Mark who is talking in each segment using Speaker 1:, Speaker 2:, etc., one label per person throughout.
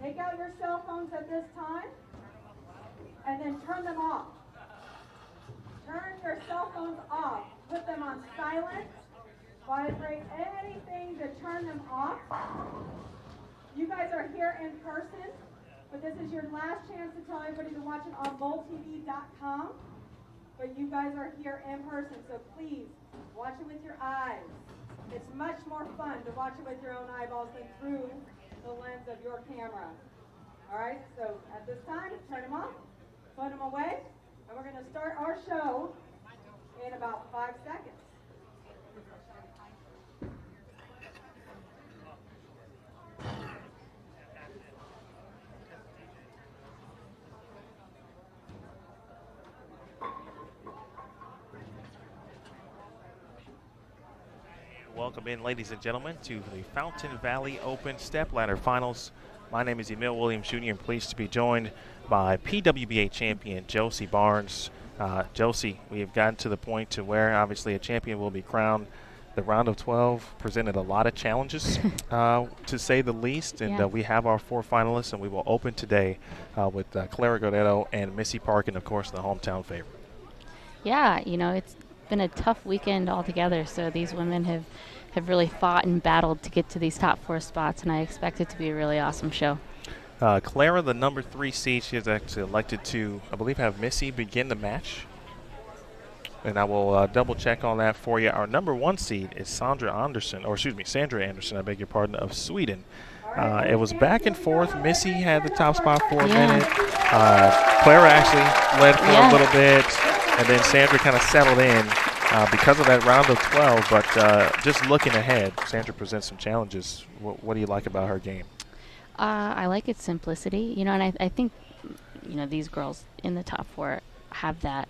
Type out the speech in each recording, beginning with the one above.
Speaker 1: Take out your cell phones at this time, and then turn them off. Turn your cell phones off. Put them on silent. Vibrate anything to turn them off. You guys are here in person, but this is your last chance to tell everybody to watch it on bowltv.com. But you guys are here in person, so please watch it with your eyes. It's much more fun to watch it with your own eyeballs than through the lens of your camera. All right, so at this time, turn them off, put them away, and we're going to start our show in about 5 seconds.
Speaker 2: Welcome in, ladies and gentlemen, to the Fountain Valley Open Stepladder Finals. My name is Emil Williams Jr. and pleased to be joined by PWBA champion Josie Barnes. Josie, we have gotten to the point to where obviously a champion will be crowned. The round of 12 presented a lot of challenges, to say the least, and we have our 4 finalists, and we will open today with Clara GTO and Missy Parkin, of course, the hometown favorite.
Speaker 3: Yeah, you know, it's been a tough weekend altogether, so these women have really fought and battled to get to these top 4 spots, and I expect it to be a really awesome show.
Speaker 2: Clara, the number 3 seed, she has actually elected to, I believe, have Missy begin the match. And I will double check on that for you. Our number 1 seed is Sandra Anderson, I beg your pardon, of Sweden. It was back and forth. Missy had the top spot for a minute. Clara actually led for a little bit, and then Sandra kind of settled in because of that round of 12. But just looking ahead, Sandra presents some challenges. What do you like about her game?
Speaker 3: I like its simplicity, you know, and I think, you know, these girls in the top 4 have that.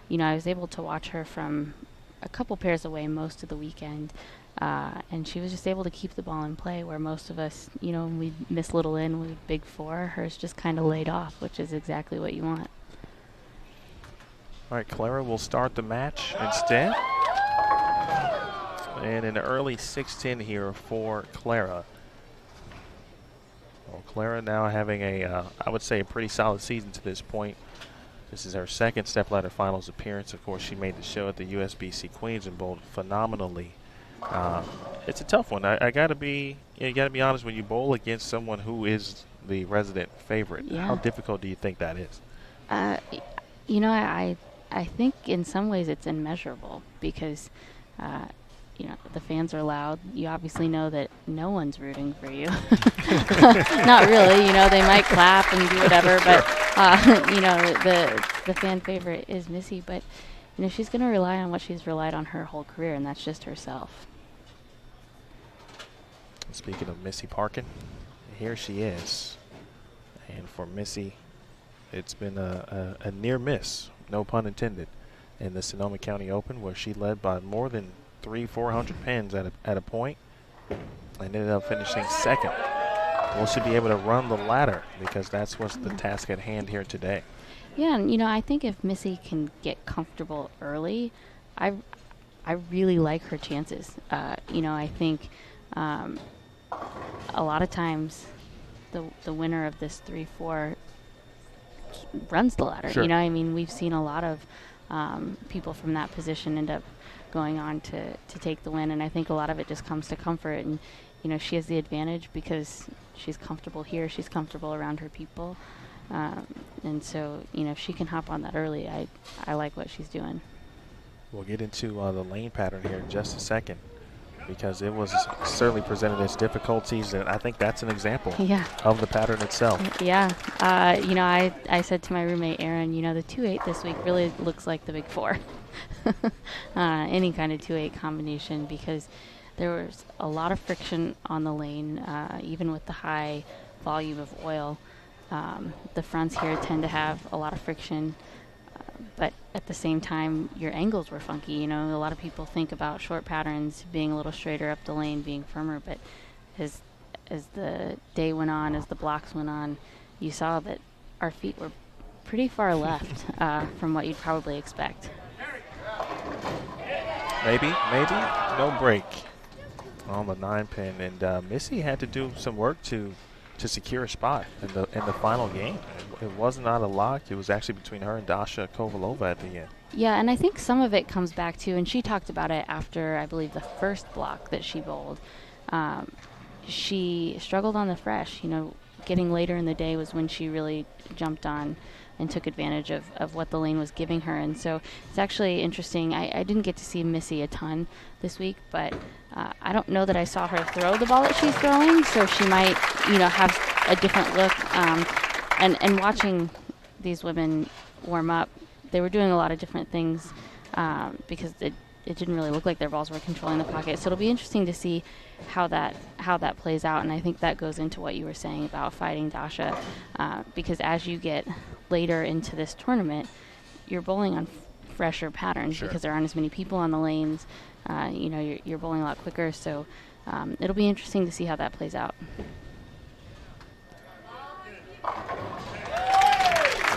Speaker 3: You know, I was able to watch her from a couple pairs away most of the weekend, and she was just able to keep the ball in play where most of us, you know, when we miss little in with big 4, hers just kind of laid off, which is exactly what you want.
Speaker 2: All right, Clara will start the match instead. And an early 6-10 here for Clara. Well, Clara now having I would say, a pretty solid season to this point. This is her second Stepladder Finals appearance. Of course, she made the show at the USBC Queens and bowled phenomenally. It's a tough one. I gotta be, you gotta be honest when you bowl against someone who is the resident favorite.
Speaker 3: Yeah.
Speaker 2: How difficult do you think that is?
Speaker 3: You know, I think in some ways it's immeasurable because, you know, the fans are loud. You obviously know that no one's rooting for you. Not really, you know, they might clap and do whatever, but, you know, the fan favorite is Missy, but, you know, she's going to rely on what she's relied on her whole career, and that's just herself.
Speaker 2: Speaking of Missy Parkin, here she is. And for Missy, it's been a near miss, no pun intended, in the Sonoma County Open, where she led by more than 300-400 pins at a point and ended up finishing second. Will she be able to run the ladder, because that's what's the task at hand here today.
Speaker 3: Yeah, and you know, I think if Missy can get comfortable early, I really like her chances. You know, I think a lot of times the winner of this 3-4 runs the ladder.
Speaker 2: Sure.
Speaker 3: You know, I mean, we've seen a lot of people from that position end up going on to take the win, and I think a lot of it just comes to comfort. And you know, she has the advantage because she's comfortable here, she's comfortable around her people, and so you know, if she can hop on that early, I like what she's doing.
Speaker 2: We'll get into the lane pattern here in just a second, because it was certainly presented as difficulties, and I think that's an example of the pattern itself.
Speaker 3: Yeah. You know, I said to my roommate, Erin, you know, the 2-8 this week really looks like the big 4. Any kind of 2-8 combination, because there was a lot of friction on the lane, even with the high volume of oil. The fronts here tend to have a lot of friction. But at the same time, your angles were funky. You know, a lot of people think about short patterns being a little straighter up the lane, being firmer. But as the day went on, as the blocks went on, you saw that our feet were pretty far left from what you'd probably expect.
Speaker 2: Maybe no break on the 9-pin, and Missy had to do some work to secure a spot in the final game. It was not a lock. It was actually between her and Dasha Kovalova at the end.
Speaker 3: Yeah, and I think some of it comes back to, and she talked about it after, I believe, the first block that she bowled. She struggled on the fresh. You know, getting later in the day was when she really jumped on and took advantage of what the lane was giving her. And so it's actually interesting. I didn't get to see Missy a ton this week, but I don't know that I saw her throw the ball that she's throwing, so she might, you know, have a different look. And watching these women warm up, they were doing a lot of different things because it didn't really look like their balls were controlling the pocket. So it'll be interesting to see how that plays out. And I think that goes into what you were saying about fighting Dasha, because as you get later into this tournament, you're bowling on fresher patterns because there aren't as many people on the lanes. You know, you're bowling a lot quicker. So it'll be interesting to see how that plays out.
Speaker 2: Good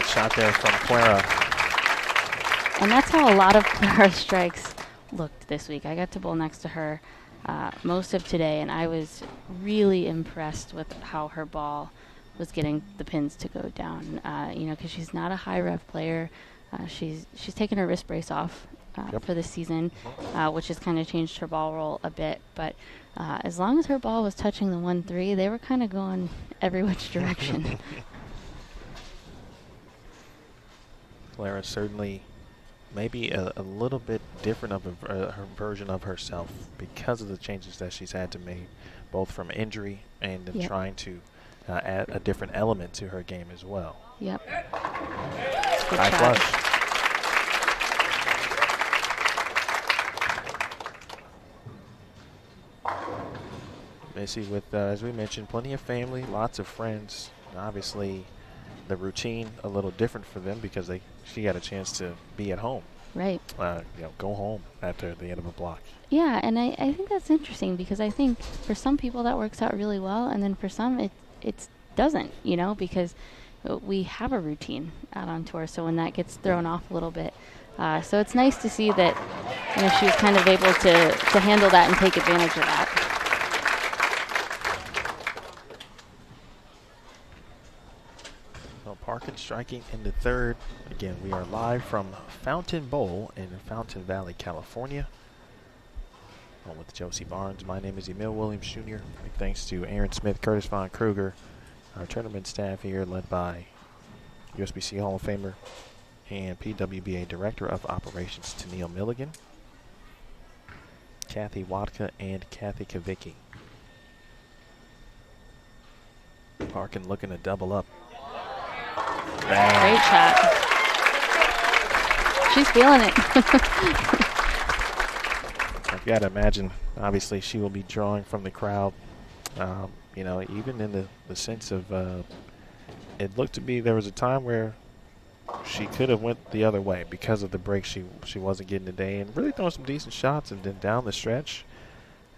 Speaker 2: shot there from Clara.
Speaker 3: And that's how a lot of Clara's strikes looked this week. I got to bowl next to her most of today, and I was really impressed with how her ball was getting the pins to go down. You know, because she's not a high rev player. She's taken her wrist brace off for this season, which has kind of changed her ball roll a bit. But as long as her ball was touching the 1-3, they were kind of going every which direction.
Speaker 2: Clara certainly maybe a little bit different of her version of herself because of the changes that she's had to make, both from injury and in trying to add a different element to her game as well.
Speaker 3: Yep.
Speaker 2: High flush. Missy with, as we mentioned, plenty of family, lots of friends. And obviously, the routine a little different for them because she got a chance to be at home.
Speaker 3: Right.
Speaker 2: You know, go home after the end of a block.
Speaker 3: Yeah, and I think that's interesting because I think for some people that works out really well, and then for some it doesn't, you know, because we have a routine out on tour, so when that gets thrown off a little bit. So it's nice to see that, you know, she was kind of able to handle that and take advantage of that.
Speaker 2: Parkin striking in the third. Again, we are live from Fountain Bowl in Fountain Valley, California. Home with Josie Barnes. My name is Emil Williams Jr. Big thanks to Aaron Smith, Curtis Von Kruger, our tournament staff here led by USBC Hall of Famer and PWBA Director of Operations Tennille Milligan, Kathy Watka, and Kathy Kavicki. Parkin looking to double up. Bang.
Speaker 3: Great shot. She's feeling it.
Speaker 2: I've got to imagine, obviously, she will be drawing from the crowd. You know, even in the sense of, it looked to be there was a time where she could have went the other way because of the break she wasn't getting today, and really throwing some decent shots. And then down the stretch,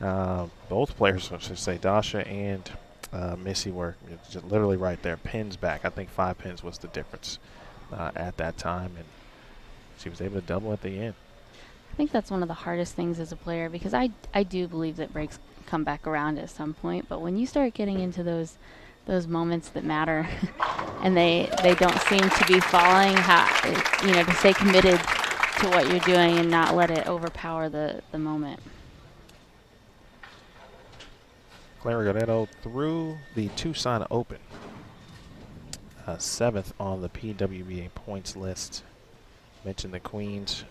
Speaker 2: both players, I should say, Dasha and Missy were just literally right there, pins back. I think 5 pins was the difference at that time, and she was able to double at the end.
Speaker 3: I think that's one of the hardest things as a player because I do believe that breaks come back around at some point. But when you start getting into those moments that matter, and they don't seem to be falling, to stay committed to what you're doing and not let it overpower the moment.
Speaker 2: Clara GTO through the Tucson Open. 7th on the PWBA points list. Mentioned the Queens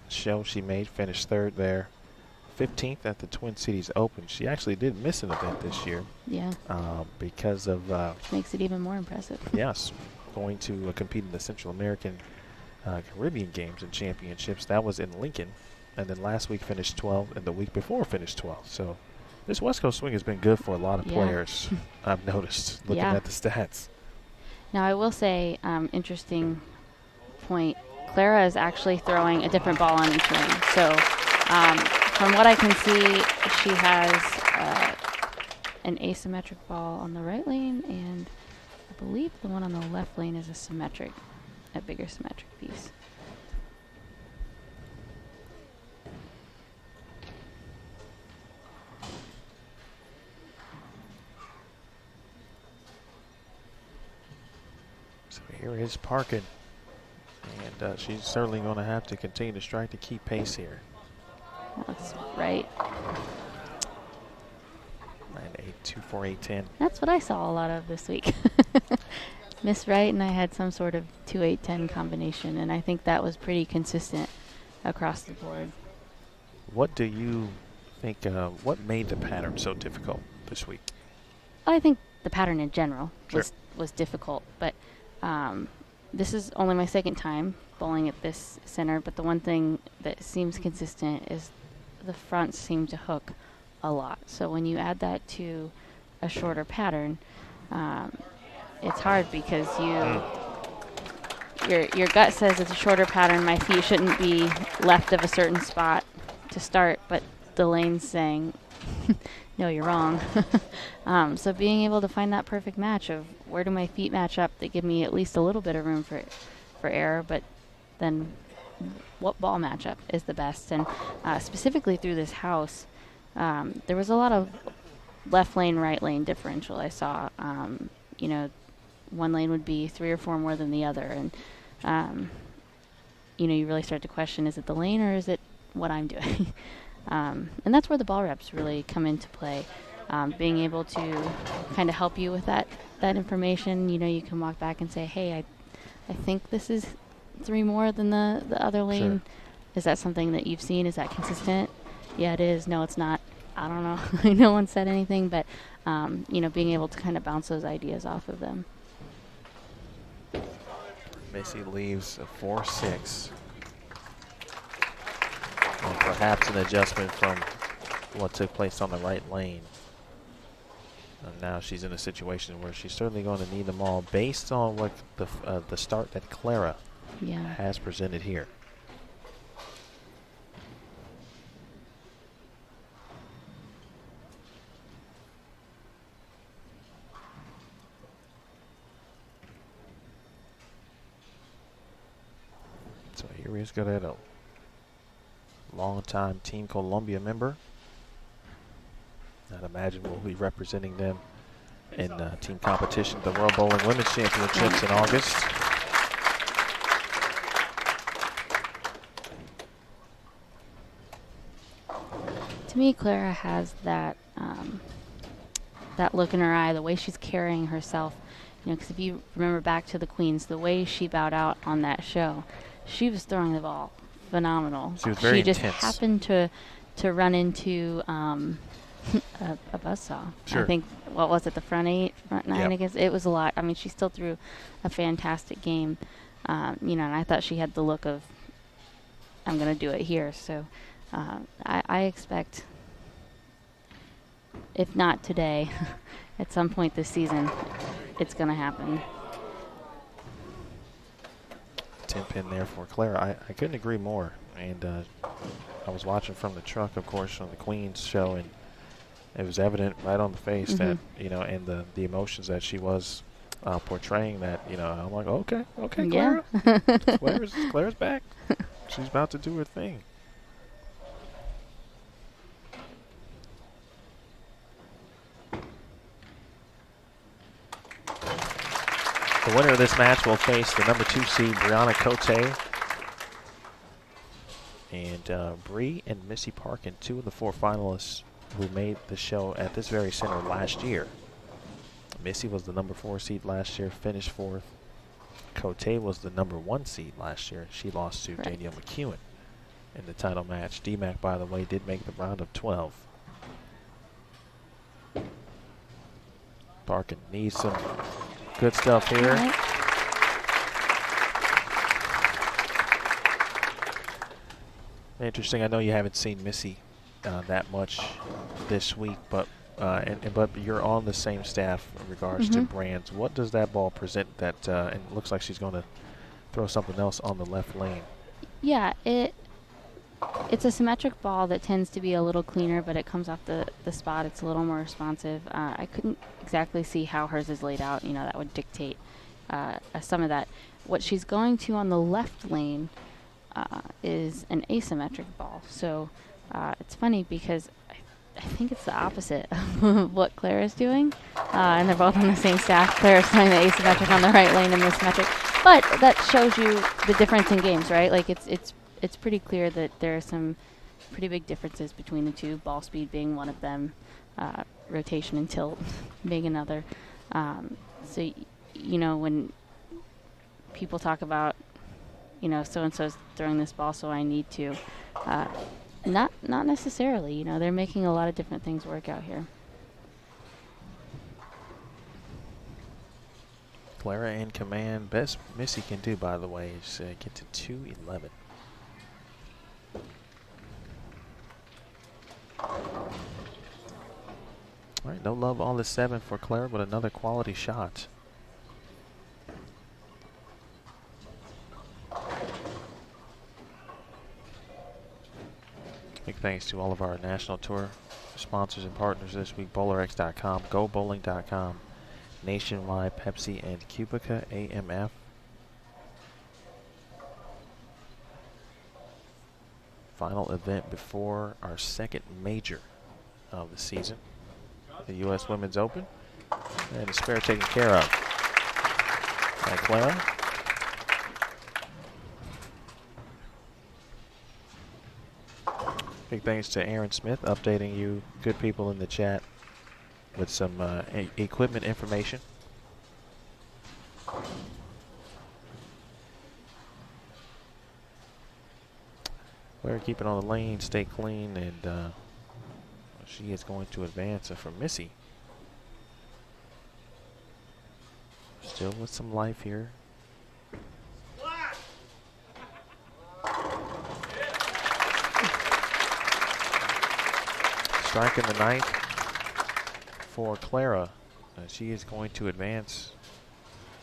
Speaker 2: show she made, finished 3rd there. 15th at the Twin Cities Open. She actually did miss an event this year.
Speaker 3: Yeah.
Speaker 2: Because of...
Speaker 3: makes it even more impressive.
Speaker 2: Yes. Going to compete in the Central American Caribbean Games and Championships. That was in Lincoln. And then last week finished 12th, and the week before finished 12th. So this West Coast swing has been good for a lot of players, I've noticed, looking at the stats.
Speaker 3: Now, I will say, interesting point, Clara is actually throwing a different ball on each lane. So from what I can see, she has an asymmetric ball on the right lane, and I believe the one on the left lane is a bigger symmetric piece.
Speaker 2: So here is Parkin, and she's certainly going to have to continue to strike to keep pace here.
Speaker 3: That's right.
Speaker 2: 9-8, 2-4, 8-10.
Speaker 3: That's what I saw a lot of this week. Miss Wright and I had some sort of 2-8-10 combination, and I think that was pretty consistent across the board.
Speaker 2: What do you think, what made the pattern so difficult this week?
Speaker 3: I think the pattern in general was difficult, but this is only my 2nd time bowling at this center, but the one thing that seems consistent is the fronts seem to hook a lot. So when you add that to a shorter pattern, it's hard because your gut says it's a shorter pattern. My feet shouldn't be left of a certain spot to start, but the lane's saying, no, you're wrong. So being able to find that perfect match of where do my feet match up that give me at least a little bit of room for error, but then what ball matchup is the best. And specifically through this house, there was a lot of left lane, right lane differential I saw. One lane would be 3 or 4 more than the other. And, you really start to question, is it the lane or is it what I'm doing? And that's where the ball reps really come into play. Being able to kind of help you with that information. You can walk back and say, hey, I think this is 3 more than the other lane. Sure. Is that something that you've seen? Is that consistent? Yeah, it is. No, it's not. I don't know. No one said anything, but, being able to kind of bounce those ideas off of them.
Speaker 2: Missy leaves a 4-6. And perhaps an adjustment from what took place on the right lane. And now she's in a situation where she's certainly going to need them all based on what the start that Clara has presented here. So here is GTO. Long-time Team Colombia member. I'd imagine we'll be representing them in team competition, the World Bowling Women's Championships in August.
Speaker 3: To me, Clara has that look in her eye, the way she's carrying herself. Because if you remember back to the Queens, the way she bowed out on that show, she was throwing the ball phenomenal.
Speaker 2: She was very intense.
Speaker 3: She just happened to run into a buzzsaw.
Speaker 2: Sure.
Speaker 3: I think, what was it, the front 8, front 9,
Speaker 2: Yep.
Speaker 3: I guess? It was a lot. I mean, she still threw a fantastic game. And I thought she had the look of, I'm going to do it here. So I expect, if not today, at some point this season, it's going to happen.
Speaker 2: 10-pin there for Clara. I couldn't agree more. And I was watching from the truck, of course, on the Queens show, and it was evident right on the face that, and the emotions that she was portraying that, I'm like, okay, Clara.
Speaker 3: Yeah.
Speaker 2: Clara's back. She's about to do her thing. The winner of this match will face the number 2 seed, Banna Cote. And Bree and Missy Parkin, 2 of the 4 finalists who made the show at this very center last year. Missy was the number 4 seed last year, finished 4th. Cote was the number 1 seed last year. She lost to Danielle McEwen in the title match. DMAC, by the way, did make the round of 12. Parkin needs some good stuff here. Interesting. I know you haven't seen Missy that much this week, but but you're on the same staff in regards to brands. What does that ball present? That and it looks like she's going to throw something else on the left lane.
Speaker 3: Yeah, it's a symmetric ball that tends to be a little cleaner, but it comes off the spot. It's a little more responsive. I couldn't exactly see how hers is laid out. You know, that would dictate some of that. What she's going to on the left lane is an asymmetric ball. So it's funny because I think it's the opposite of what Clara's doing. And they're both on the same staff. Clara's throwing the asymmetric on the right lane and the symmetric. But that shows you the difference in games, right? Like it's pretty clear that there are some pretty big differences between the two, ball speed being one of them, rotation and tilt being another. So, you know, when people talk about, you know, so-and-so's throwing this ball, so I need to, not necessarily. You know, they're making a lot of different things work out here.
Speaker 2: Clara in command. Best Missy can do, by the way, is get to 211. All right, no love on the 7 for Clara, but another quality shot. Big thanks to all of our national tour sponsors and partners this week: BowlerX.com, GoBowling.com, Nationwide, Pepsi, and Cubica AMF. Final event before our second major of the season, the U.S. Women's Open, and the spare taken care of by Clara. Big thanks to Aaron Smith updating you good people in the chat with some equipment information. Clara keeping on the lane, stay clean, and she is going to advance for Missy. Still with some life here. Striking the 9th for Clara. She is going to advance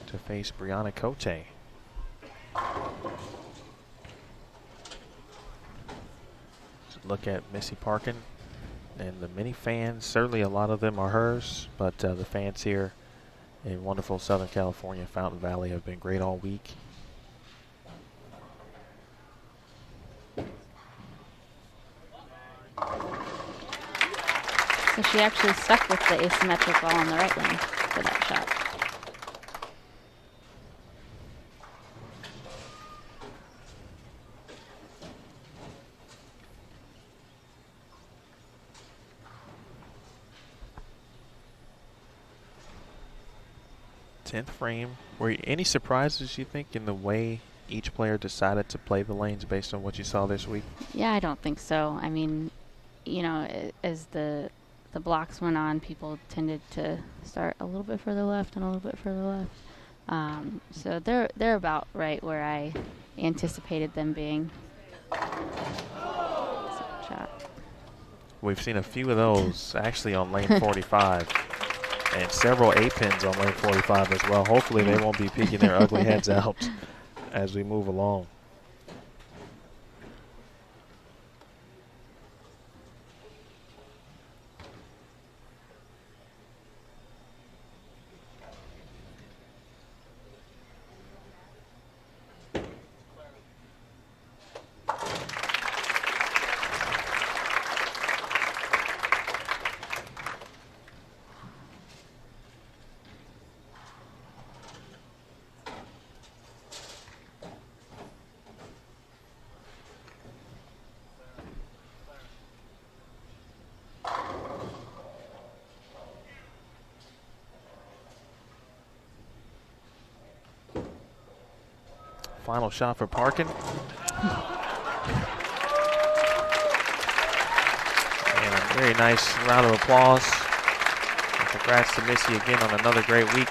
Speaker 2: to face Banna Cote. Look at Missy Parkin and the many fans. Certainly a lot of them are hers, but the fans here in wonderful Southern California, Fountain Valley, have been great all week.
Speaker 3: So she actually stuck with the asymmetric ball on the right lane for that shot.
Speaker 2: Frame. Were any surprises, you think, in the way each player decided to play the lanes based on what you saw this week?
Speaker 3: Yeah, I don't think so. I mean, you know, as the blocks went on, people tended to start a little bit further left and a little bit further left. So they're about right where I anticipated them being. Shot.
Speaker 2: We've seen a few of those actually on lane 45. And several 8-pins on lane 45 as well. Hopefully they won't be peeking their ugly heads out as we move along. Final shot for Parkin. And a very nice round of applause. And congrats to Missy again on another great week.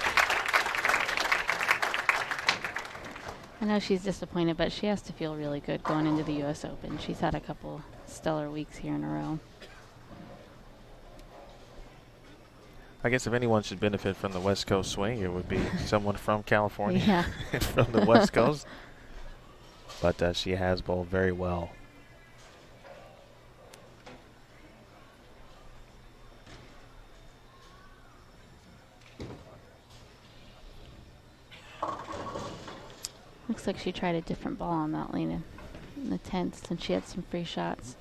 Speaker 3: I know she's disappointed, but she has to feel really good going into the U.S. Open. She's had a couple stellar weeks here in a row.
Speaker 2: I guess if anyone should benefit from the West Coast swing, it would be someone from California,
Speaker 3: Yeah.
Speaker 2: from the West Coast. But she has bowled very well.
Speaker 3: Looks like she tried a different ball on that lane in the 10th, and she had some free shots.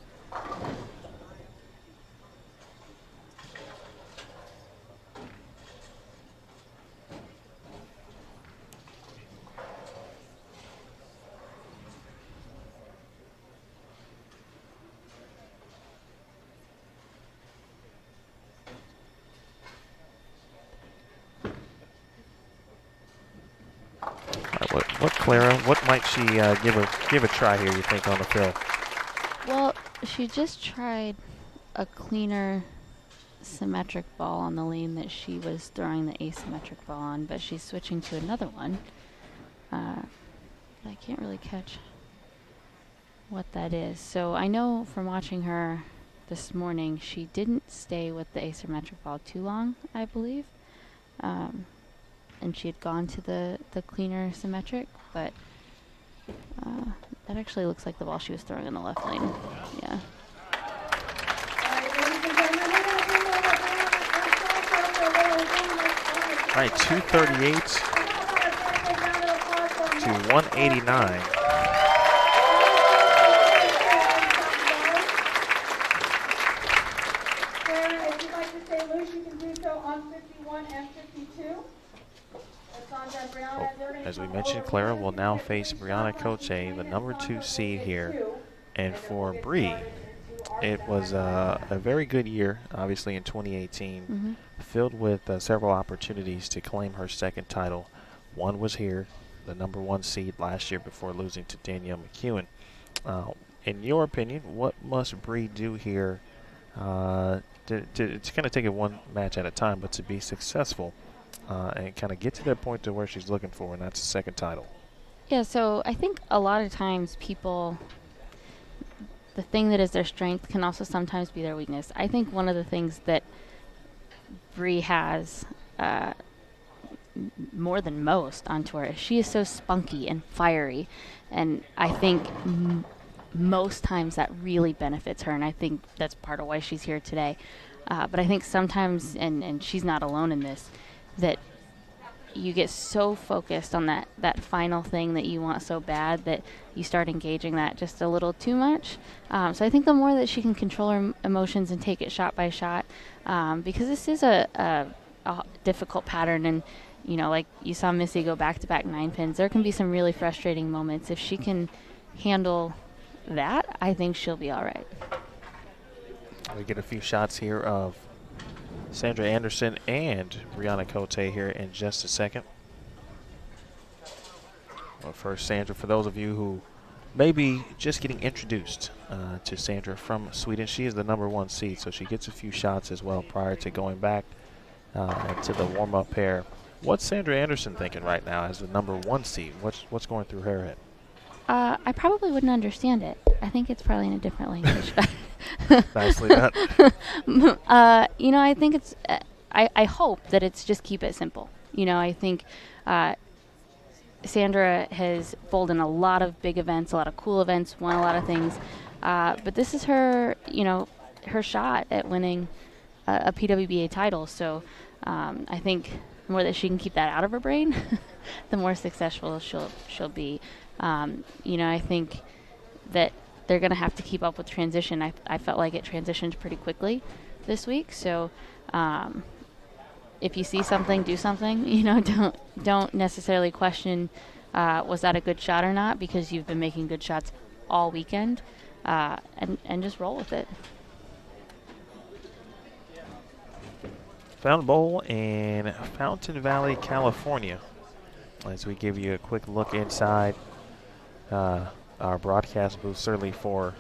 Speaker 2: What Clara? What might she give a try here? You think on the field?
Speaker 3: Well, she just tried a cleaner, symmetric ball on the lane that she was throwing the asymmetric ball on, but she's switching to another one. I can't really catch what that is. So I know from watching her this morning, she didn't stay with the asymmetric ball too long, I believe. And she had gone to the cleaner symmetric, but that actually looks like the ball she was throwing in the left lane. Yeah.
Speaker 2: All right, 238 to 189.
Speaker 1: Clara, if you'd like to stay loose, you can do so on 51 and 52.
Speaker 2: As we mentioned, Clara will now face Banna Cote, the number 2 seed here. And for Bree, it was a very good year, obviously, in 2018, filled with several opportunities to claim her second title. One was here, the number 1 seed last year before losing to Danielle McEwen. In your opinion, what must Bree do here to kind of take it one match at a time, but to be successful and kind of get to that point to where she's looking for, and that's a second title?
Speaker 3: Yeah, so I think a lot of times people, the thing that is their strength can also sometimes be their weakness. I think one of the things that Bree has more than most on tour is she is so spunky and fiery, and I think most times that really benefits her, and I think that's part of why she's here today. But I think sometimes, and she's not alone in this, that you get so focused on that final thing that you want so bad that you start engaging that just a little too much. So I think the more that she can control her emotions and take it shot by shot, because this is a difficult pattern, and like you saw Missy go back-to-back 9 pins, there can be some really frustrating moments. If she can handle that, I think she'll be all right.
Speaker 2: We get a few shots here of Sandra Anderson and Banna Cote here in just a second. Well, first, Sandra, for those of you who may be just getting introduced to Sandra from Sweden, she is the number 1 seed, so she gets a few shots as well prior to going back to the warm-up pair. What's Sandra Anderson thinking right now as the number 1 seed? What's going through her head?
Speaker 3: I probably wouldn't understand it. I think it's probably in a different language.
Speaker 2: Nicely done.
Speaker 3: I think it's, I hope that it's just keep it simple. I think Sandra has bowled in a lot of big events, a lot of cool events, won a lot of things. But this is her, her shot at winning a PWBA title. So I think the more that she can keep that out of her brain, the more successful she'll be. I think that they're going to have to keep up with transition. I felt like it transitioned pretty quickly this week. So if you see something, do something. Don't necessarily question was that a good shot or not, because you've been making good shots all weekend, and just roll with it.
Speaker 2: Fountain Bowl in Fountain Valley, California. As we give you a quick look inside our broadcast booth certainly for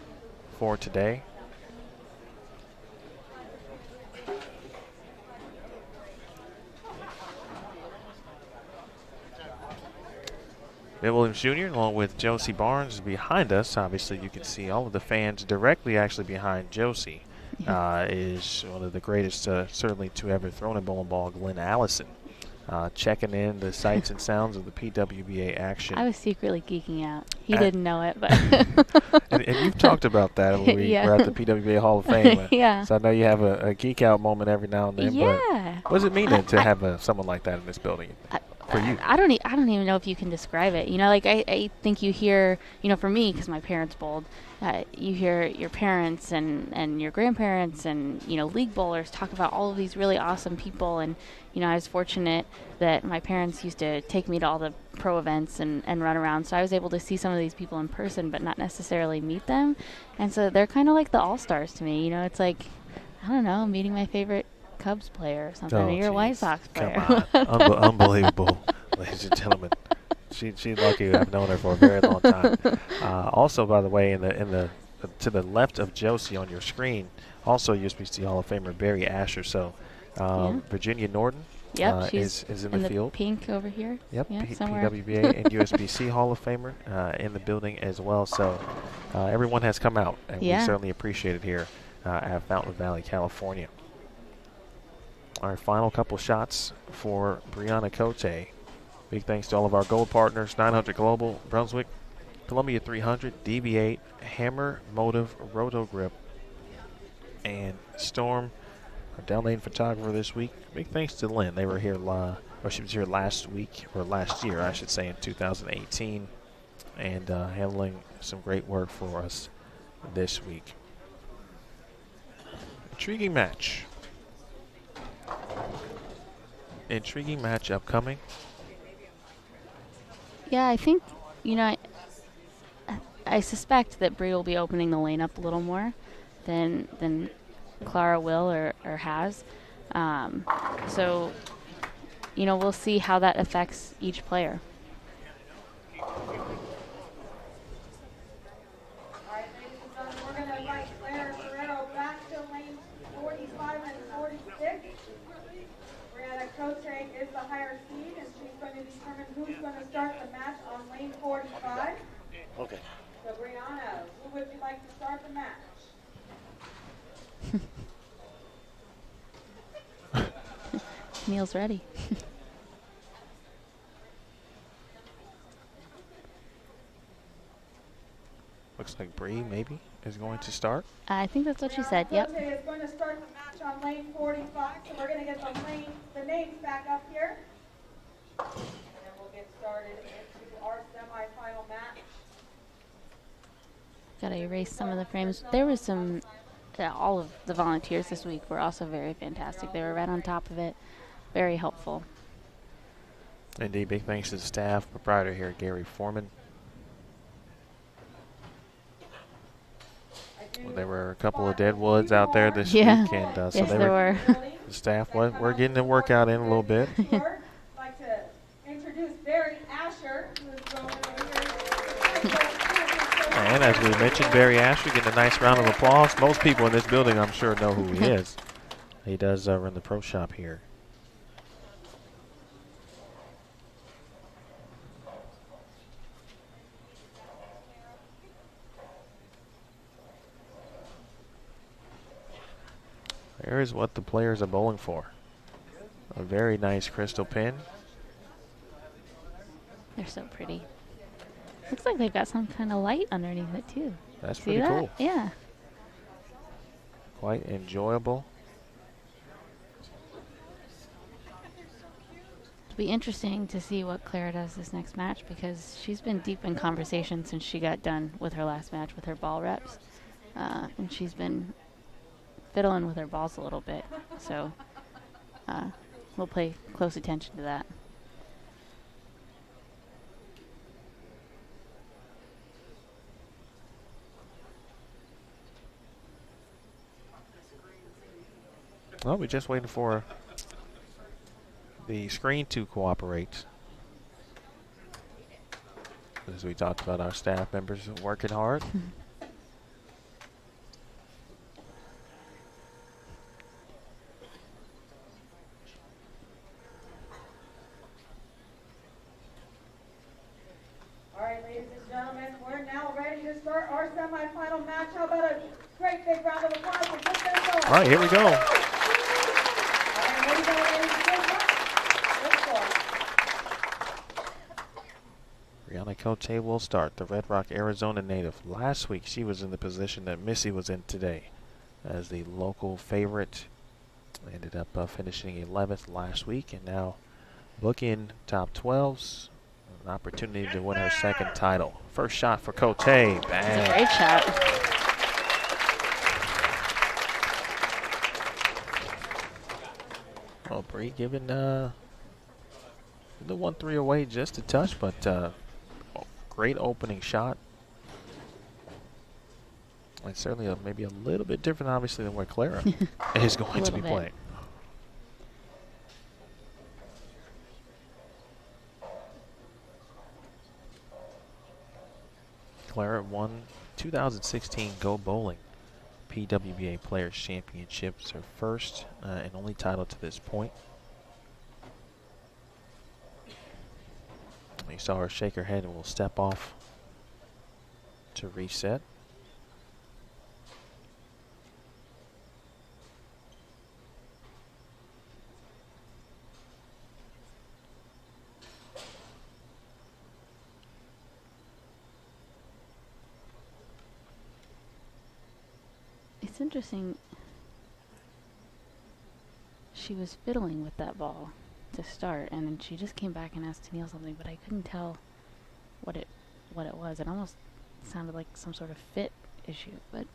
Speaker 2: today. Bill Williams Jr. along with Josie Barnes behind us. Obviously, you can see all of the fans directly actually behind Josie. Is one of the greatest, certainly, to ever thrown a bowling ball, Glenn Allison. Checking in the sights and sounds of the PWBA action.
Speaker 3: I was secretly geeking out. He didn't know it, but.
Speaker 2: and you've talked about that when we were at the PWBA Hall of Fame.
Speaker 3: Yeah.
Speaker 2: So I know you have a geek out moment every now and then.
Speaker 3: Yeah.
Speaker 2: But what does it mean to have someone like that in this building? For you.
Speaker 3: I don't even know if you can describe it. You know, like I think you hear, you know, for me, because my parents bowled, you hear your parents and your grandparents and, you know, league bowlers talk about all of these really awesome people. And, you know, I was fortunate that my parents used to take me to all the pro events and run around. So I was able to see some of these people in person, but not necessarily meet them. And so they're kind of like the all-stars to me. You know, it's like, I don't know, meeting my favorite Cubs player or something, or your White Sox player.
Speaker 2: Come on. Unbelievable, ladies and gentlemen. She's lucky. I've known her for a very long time. Also, by the way, in the to the left of Josie on your screen, also USBC Hall of Famer Barry Asher. So Virginia Norton
Speaker 3: she's
Speaker 2: is in the field.
Speaker 3: Pink over here.
Speaker 2: Yep,
Speaker 3: somewhere.
Speaker 2: PWBA and USBC Hall of Famer in the building as well. So everyone has come out, and we certainly appreciate it here at Fountain Valley, California. Our final couple shots for Banna Cote. Big thanks to all of our gold partners, 900 Global, Brunswick, Columbia 300, DB8, Hammer, Motive, Roto Grip, and Storm, our down lane photographer this week. Big thanks to Lynn. They were here she was here last year, I should say, in 2018, and handling some great work for us this week. Intriguing match upcoming.
Speaker 3: Yeah, I think, you know, I suspect that Bree will be opening the lane up a little more than Clara will or has. So, you know, we'll see how that affects each player.
Speaker 1: Cote is the higher seed, and she's going to determine who's going to start the match on lane 45.
Speaker 4: Okay.
Speaker 1: So, Brianna, who would you like to start the match?
Speaker 3: Neil's ready.
Speaker 2: Looks like Bree maybe is going to start.
Speaker 3: I think that's what she said. Yep.
Speaker 1: Cote is going to start the match on lane 45, so we're going to get the names back up here. And then we'll get started into our semifinal match.
Speaker 3: Gotta erase some of the frames. There was some, all of the volunteers this week were also very fantastic. They were right on top of it. Very helpful.
Speaker 2: Indeed, big thanks to the staff, proprietor here, Gary Foreman. Well, there were a couple of dead woods out there this week, and so
Speaker 3: yes, there were.
Speaker 2: The staff we're getting the workout in a little bit.
Speaker 1: I'd like to introduce Barry Asher, who is going over here.
Speaker 2: And as we mentioned, Barry Asher getting a nice round of applause. Most people in this building, I'm sure, know who he is. He does run the pro shop here. There is what the players are bowling for. A very nice crystal pin.
Speaker 3: They're so pretty. Looks like they've got some kind of light underneath it too.
Speaker 2: That's
Speaker 3: See
Speaker 2: pretty
Speaker 3: that?
Speaker 2: cool.
Speaker 3: Yeah.
Speaker 2: Quite enjoyable.
Speaker 3: It'll be interesting to see what Clara does this next match, because she's been deep in conversation since she got done with her last match with her ball reps. And she's been fiddling with her balls a little bit. So we'll pay close attention to that.
Speaker 2: Well, we're just waiting for the screen to cooperate. as we talked about our staff members working hard.
Speaker 1: All right, ladies and gentlemen, we're now ready to start our semifinal match. How about a great big round of applause for this going?
Speaker 2: All right, here we go.
Speaker 1: All right, here we go, ladies and gentlemen. Let's go.
Speaker 2: Banna Cote will start, the Red Rock, Arizona native. Last week, she was in the position that Missy was in today as the local favorite. Ended up finishing 11th last week, and now booking top 12s. An opportunity to win her second title. First shot for Cote. Bang.
Speaker 3: It's a great shot.
Speaker 2: Well, Bree giving the 1-3 away just a touch, but great opening shot. And certainly maybe a little bit different, obviously, than where Clara is going to be playing. Clara won 2016 Go Bowling PWBA Players Championships, her first and only title to this point. You saw her shake her head and will step off to reset.
Speaker 3: It's interesting. She was fiddling with that ball to start, and then she just came back and asked Tennille something, but I couldn't tell what it was. It almost sounded like some sort of fit issue, but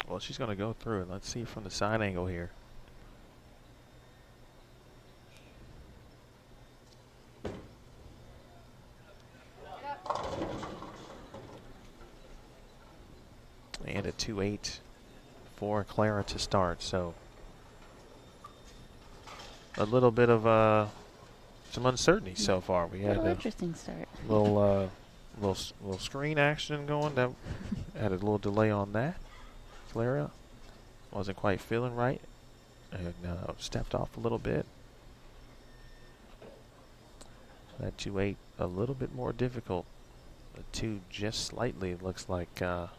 Speaker 2: well, she's going to go through it. Let's see from the side angle here. And a 2-8 for Clara to start. So a little bit of some uncertainty so far. We had
Speaker 3: an
Speaker 2: a
Speaker 3: interesting start.
Speaker 2: little screen action going. That had a little delay on that. Clara wasn't quite feeling right and stepped off a little bit. That 2-8 a little bit more difficult. The 2 just slightly looks like to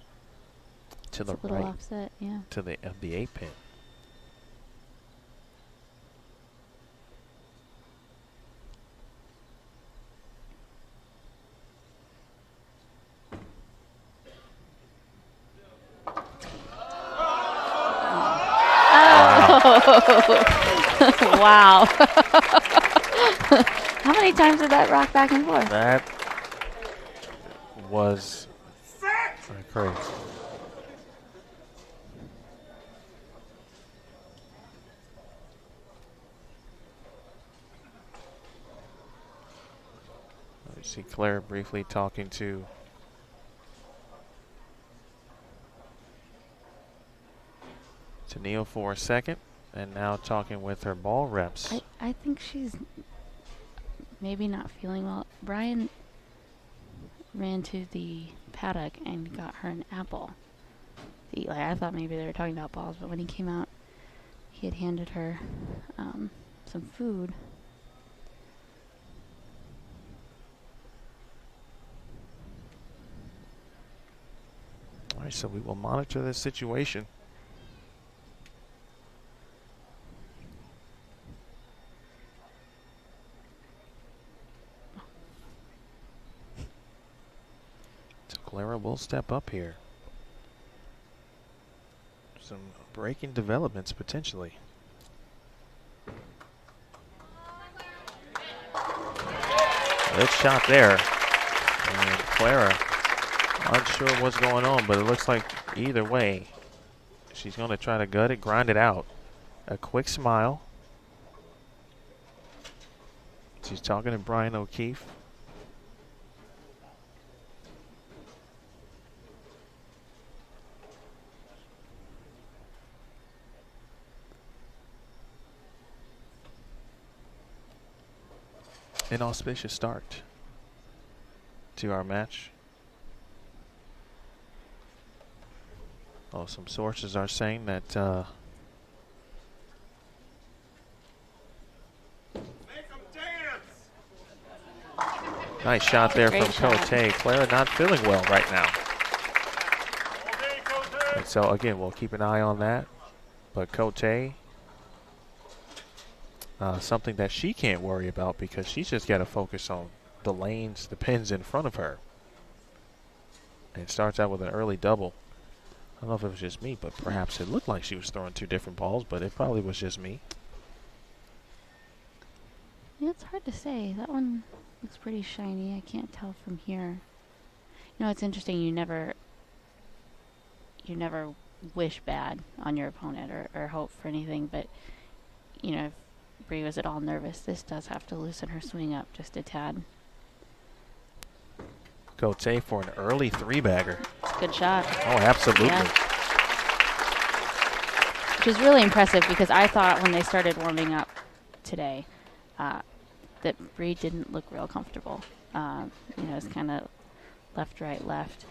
Speaker 3: It's
Speaker 2: the
Speaker 3: a little
Speaker 2: right,
Speaker 3: offset, yeah.
Speaker 2: to the 8 pin.
Speaker 3: Wow. How many times did that rock back and forth?
Speaker 2: That was crazy. You see Claire briefly talking to Tennille for a second, and now talking with her ball reps.
Speaker 3: I think she's maybe not feeling well. Brian ran to the paddock and got her an apple to eat. Like, I thought maybe they were talking about balls, but when he came out, he had handed her some food.
Speaker 2: All right, so we will monitor this situation. So Clara will step up here. Some breaking developments potentially. Good shot there. And Clara unsure what's going on, but it looks like either way, she's going to try to gut it, grind it out. A quick smile. She's talking to Brian O'Keefe. inauspicious start to our match. Oh, some sources are saying that nice shot there from Cote. Clara not feeling well right now. And so again, we'll keep an eye on that. But Cote, something that she can't worry about because she's just got to focus on the lanes, the pins in front of her. And starts out with an early double. I don't know if it was just me, but perhaps it looked like she was throwing two different balls, but it probably was just me.
Speaker 3: Yeah, it's hard to say. That one looks pretty shiny. I can't tell from here. You know, it's interesting. You never wish bad on your opponent or hope for anything, but you know, if Bree was at all nervous, this does have to loosen her swing up just a tad.
Speaker 2: Cote for an early three-bagger.
Speaker 3: Good shot.
Speaker 2: Oh, absolutely.
Speaker 3: Yeah. Which is really impressive because I thought when they started warming up today that Bree didn't look real comfortable. You know, it's kind of left, right, left.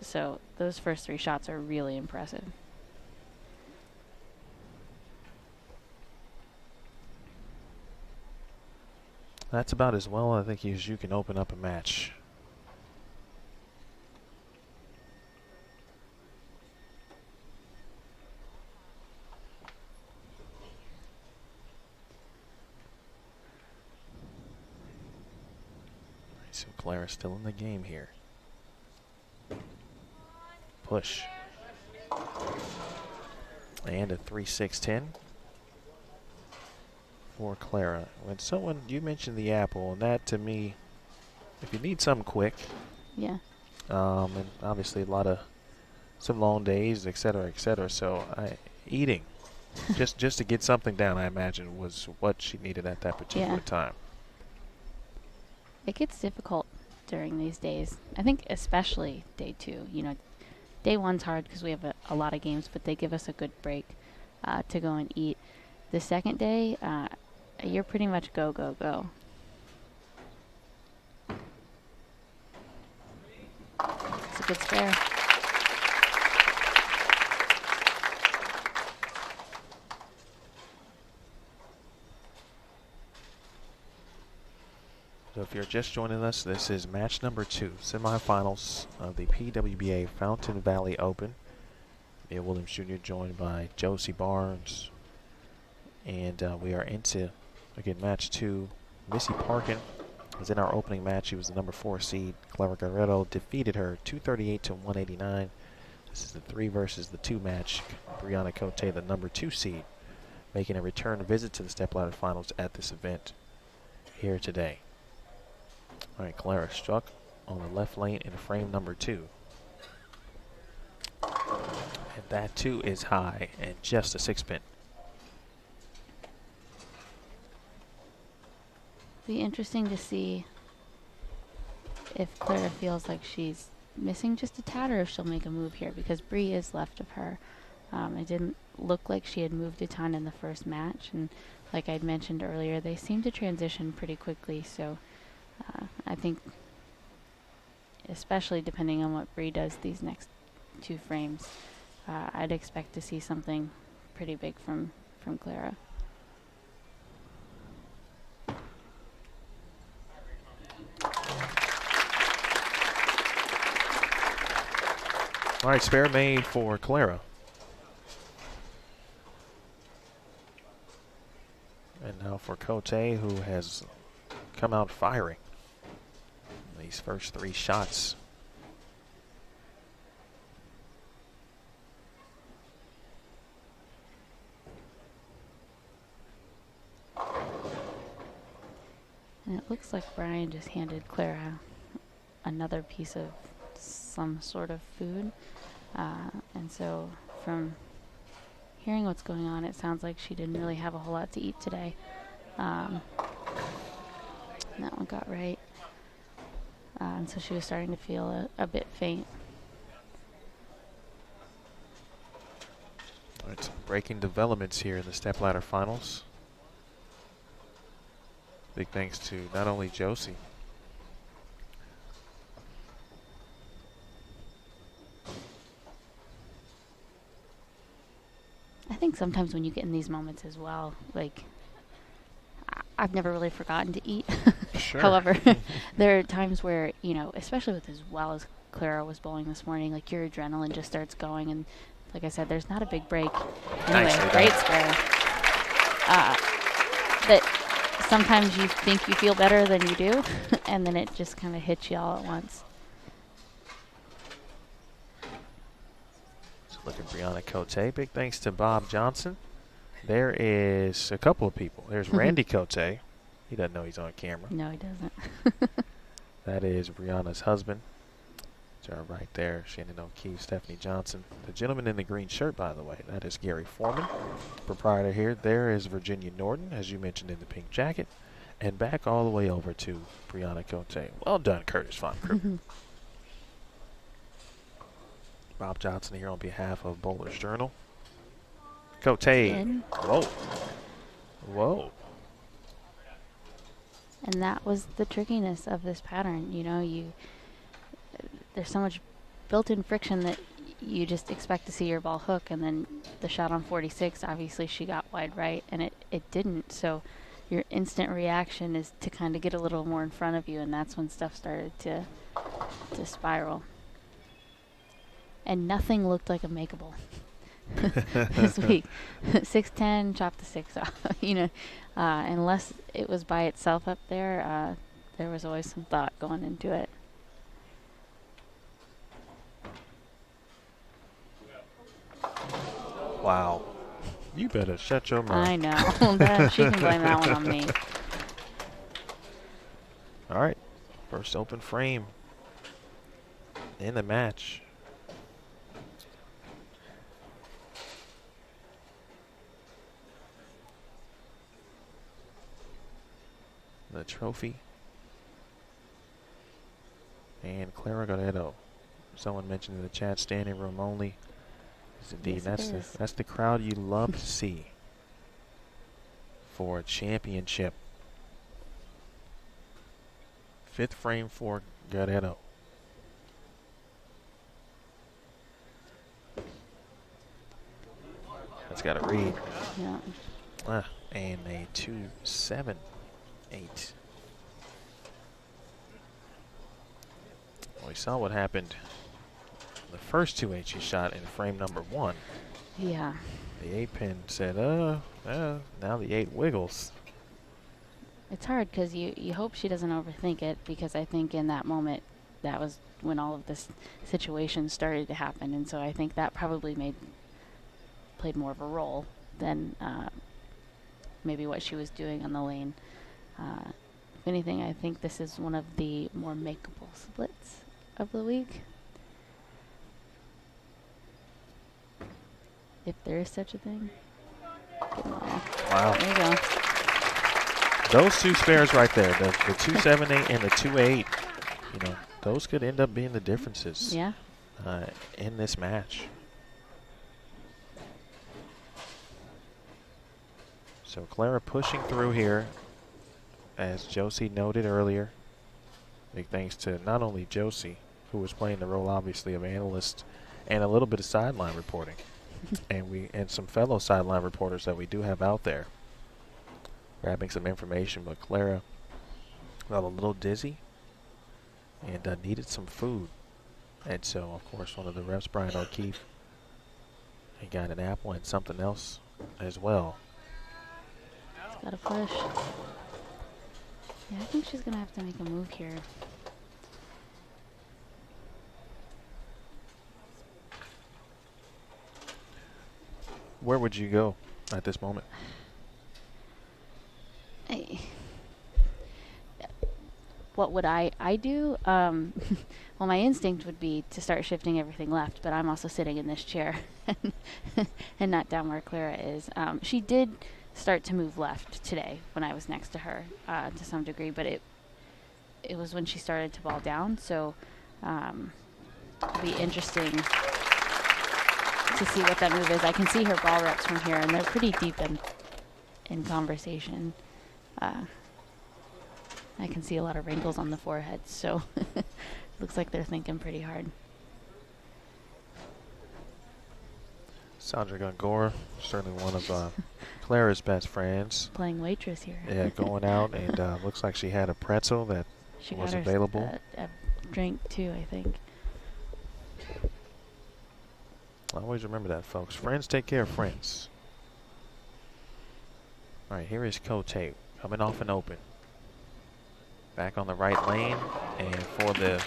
Speaker 3: So those first three shots are really impressive.
Speaker 2: That's about as well, I think, as you can open up a match. So Clara's still in the game here. Push. And a 3-6-10 for Clara. When you mentioned the apple, and that to me, if you need something quick,
Speaker 3: yeah,
Speaker 2: and obviously some long days, et cetera, so eating, just to get something down, I imagine, was what she needed at that particular time.
Speaker 3: It gets difficult during these days. I think especially day 2. You know, day 1's hard because we have a lot of games, but they give us a good break to go and eat. The second day, you're pretty much go, go, go. It's a good spare.
Speaker 2: So if you're just joining us, this is match number 2, semifinals of the PWBA Fountain Valley Open. Neil Williams Jr. joined by Josie Barnes. And we are into, again, match 2. Missy Parkin was in our opening match. She was the number 4 seed. Clara Guerrero defeated her 238 to 189. This is the 3 versus the 2 match. Banna Cote, the number 2 seed, making a return visit to the Stepladder Finals at this event here today. All right, Clara struck on the left lane in frame number 2. And that too is high and just a 6-pin.
Speaker 3: Be interesting to see if Clara feels like she's missing just a tad or if she'll make a move here because Bree is left of her. It didn't look like she had moved a ton in the first match, and like I'd mentioned earlier, they seem to transition pretty quickly, so I think especially depending on what Bree does these next 2 frames, I'd expect to see something pretty big from Clara.
Speaker 2: All right, spare made for Clara. And now for Cote, who has come out firing these first 3 shots.
Speaker 3: And it looks like Brian just handed Clara another piece of some sort of food. And so from hearing what's going on, it sounds like she didn't really have a whole lot to eat today. And that one got right. And so she was starting to feel a bit faint.
Speaker 2: All right, some breaking developments here in the Stepladder Finals. Big thanks to not only Josie.
Speaker 3: I think sometimes when you get in these moments as well, like I've never really forgotten to eat.
Speaker 2: Sure.
Speaker 3: However, there are times where, you know, especially with as well as Clara was bowling this morning, like your adrenaline just starts going. And like I said, there's not a big break. Anyway,
Speaker 2: Nicely
Speaker 3: great
Speaker 2: done.
Speaker 3: spare. That sometimes you think you feel better than you do, and then it just kind of hits you all at once.
Speaker 2: So look at Banna Cote. Big thanks to Bob Johnson. There is a couple of people. There's Randy Cote. He doesn't know he's on camera.
Speaker 3: No, he doesn't.
Speaker 2: That is Brianna's husband. They're right there. Shannon O'Keefe, Stephanie Johnson. The gentleman in the green shirt, by the way, that is Gary Foreman, proprietor here. There is Virginia Norton, as you mentioned, in the pink jacket. And back all the way over to Banna Cote. Well done, Curtis Von Crew. Bob Johnson here on behalf of Bowler's Journal. Cote.
Speaker 3: In.
Speaker 2: Whoa. Whoa.
Speaker 3: And that was the trickiness of this pattern. You know, there's so much built-in friction that you just expect to see your ball hook, and then the shot on 46, obviously she got wide right, and it didn't. So your instant reaction is to kind of get a little more in front of you, and that's when stuff started to spiral. And nothing looked like a makeable this week. 6-10, chop the 6 off. You know, unless it was by itself up there, there was always some thought going into it.
Speaker 2: Wow. You better shut your mouth.
Speaker 3: I know. She can blame that one on me.
Speaker 2: All right. First open frame in the match. The trophy. And Clara GTO. Someone mentioned in the chat, standing room only. Yes, indeed, that's the crowd you love to see for a championship. Fifth frame for GTO. That's got to read.
Speaker 3: Yeah.
Speaker 2: And a 2-7-8. Well, we saw what happened the first 2-8 she shot in frame number 1.
Speaker 3: Yeah.
Speaker 2: The 8-pin said, now the 8 wiggles.
Speaker 3: It's hard because you hope she doesn't overthink it, because I think in that moment, that was when all of this situation started to happen. And so I think that probably played more of a role than maybe what she was doing on the lane. If anything, I think this is one of the more makeable splits of the week. If there is such a thing.
Speaker 2: Wow.
Speaker 3: There you go.
Speaker 2: Those two spares right there, the 2-7-8 and the 2-8, you know, those could end up being the differences.
Speaker 3: Yeah.
Speaker 2: In this match. So Clara pushing through here, as Josie noted earlier. Big thanks to not only Josie, who was playing the role obviously of analyst and a little bit of sideline reporting, and some fellow sideline reporters that we do have out there grabbing some information. But Clara got a little dizzy and needed some food, and so of course one of the refs, Brian O'Keefe, he got an apple and something else as well.
Speaker 3: It's got to push. Yeah, I think she's going to have to make a move here.
Speaker 2: Where would you go at this moment?
Speaker 3: What would I do? Well, my instinct would be to start shifting everything left, but I'm also sitting in this chair and not down where Clara is. She did start to move left today when I was next to her to some degree, but it was when she started to ball down, so it'll be interesting to see what that move is. I can see her ball reps from here, and they're pretty deep in conversation. I can see a lot of wrinkles on the forehead, so looks like they're thinking pretty hard.
Speaker 2: Sandra Gongora, certainly one of Clara's best friends.
Speaker 3: Playing waitress here.
Speaker 2: Yeah, going out, and looks like she had a pretzel that
Speaker 3: She
Speaker 2: was
Speaker 3: got her
Speaker 2: available.
Speaker 3: a drink too, I think.
Speaker 2: Always remember that, folks. Friends take care of friends. All right, here is Cote coming off an open. Back on the right lane, and for the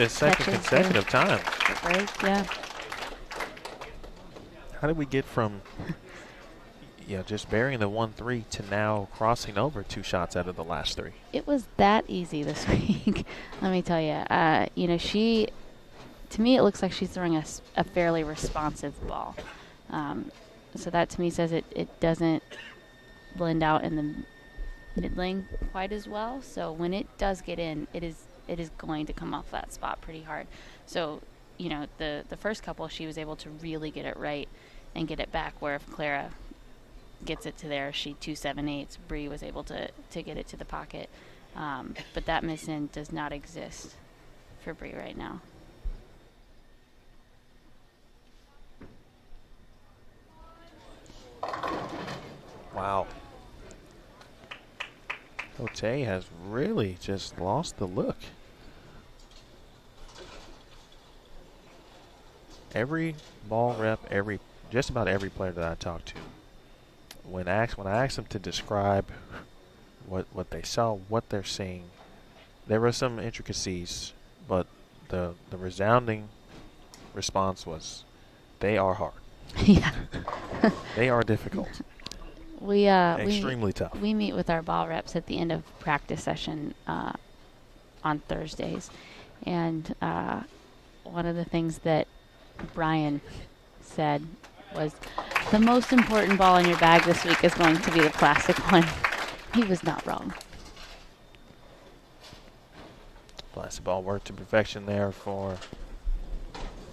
Speaker 2: second
Speaker 3: Catches
Speaker 2: consecutive time.
Speaker 3: the break, yeah.
Speaker 2: How did we get from just burying the 1-3 to now crossing over 2 shots out of the last 3?
Speaker 3: It was that easy this week. Let me tell you. To me, it looks like she's throwing a fairly responsive ball. So that to me says it doesn't blend out in the mid lane quite as well. So when it does get in, it is going to come off that spot pretty hard. So, the first couple, she was able to really get it right and get it back, where if Clara gets it to there, she 2-7-8. Bree was able to get it to the pocket. But that miss in does not exist for Bree right now.
Speaker 2: Wow. Cote has really just lost the look. Every ball rep, just about every player that I talk to, when I asked them to describe what they saw, what they're seeing, there were some intricacies, but the resounding response was, they are hard.
Speaker 3: Yeah.
Speaker 2: They are difficult. Extremely tough.
Speaker 3: We meet with our ball reps at the end of practice session on Thursdays, and one of the things that Brian said was, the most important ball in your bag this week is going to be the plastic one. He was not wrong.
Speaker 2: Plastic ball worked to perfection there for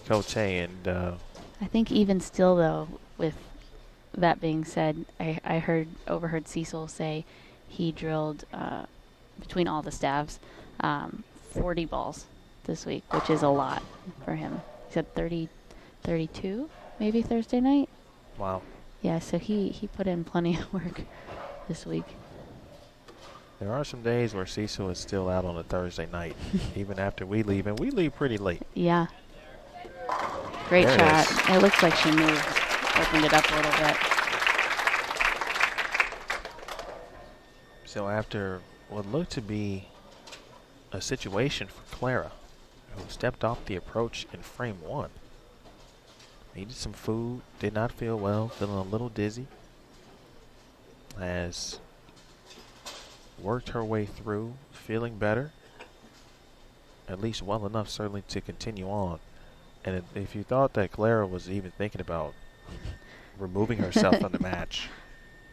Speaker 2: Cote, and
Speaker 3: I think even still, though, with that being said, I overheard Cecil say he drilled between all the staffs 40 balls this week, which is a lot for him. He said 32 maybe Thursday night.
Speaker 2: wow.
Speaker 3: Yeah, so he put in plenty of work this week.
Speaker 2: There are some days where Cecil is still out on a Thursday night, even after we leave, and we leave pretty late.
Speaker 3: Yeah. Great
Speaker 2: There it
Speaker 3: shot. It looks like she moved, opened it up a little bit.
Speaker 2: So after what looked to be a situation for Clara, who stepped off the approach in frame 1, needed some food, did not feel well, feeling a little dizzy, has worked her way through, feeling better, at least well enough certainly to continue on. And if you thought that Clara was even thinking about removing herself from the match,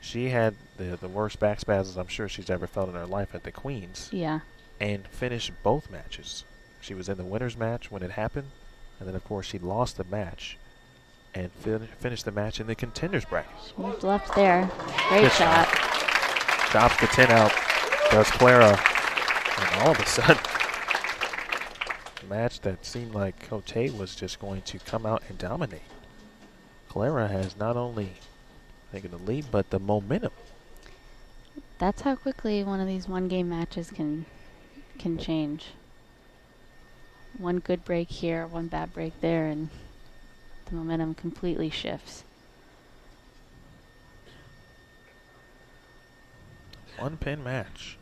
Speaker 2: she had the worst back spasms I'm sure she's ever felt in her life at the Queens.
Speaker 3: Yeah.
Speaker 2: And finished both matches. She was in the winner's match when it happened, and then of course she lost the match and finished the match in the contenders bracket.
Speaker 3: She moved left there. Great
Speaker 2: Good
Speaker 3: shot.
Speaker 2: Chops the 10 out, does Clara, and all of a sudden, a match that seemed like Cote was just going to come out and dominate. Clara has not only taken the lead, but the momentum.
Speaker 3: That's how quickly one of these one-game matches can change. One good break here, one bad break there, and the momentum completely shifts.
Speaker 2: One pin match.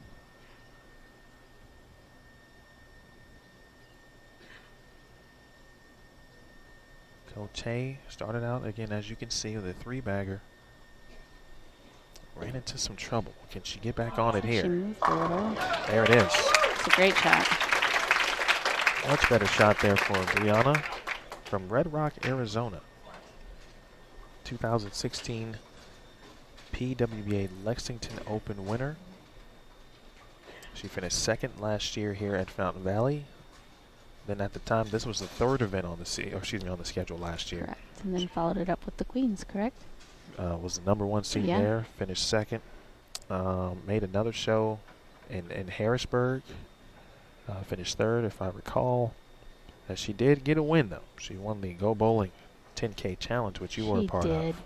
Speaker 2: Cote started out again, as you can see, with a 3-bagger. Ran into some trouble. Can she get back on it
Speaker 3: She
Speaker 2: here?
Speaker 3: moved a little.
Speaker 2: There it is.
Speaker 3: It's a great shot.
Speaker 2: Much better shot there for Brianna from Red Rock, Arizona. 2016 PWBA Lexington Open winner. She finished second last year here at Fountain Valley. Then at the time, this was the 3rd event on the on the schedule last year.
Speaker 3: Correct. And then followed it up with the Queens, correct?
Speaker 2: Was the #1 seed
Speaker 3: Yeah.
Speaker 2: there. Finished second. Made another show in Harrisburg. Finished third, if I recall. She did get a win, though. She won the Go Bowling 10K Challenge, which you were a part of.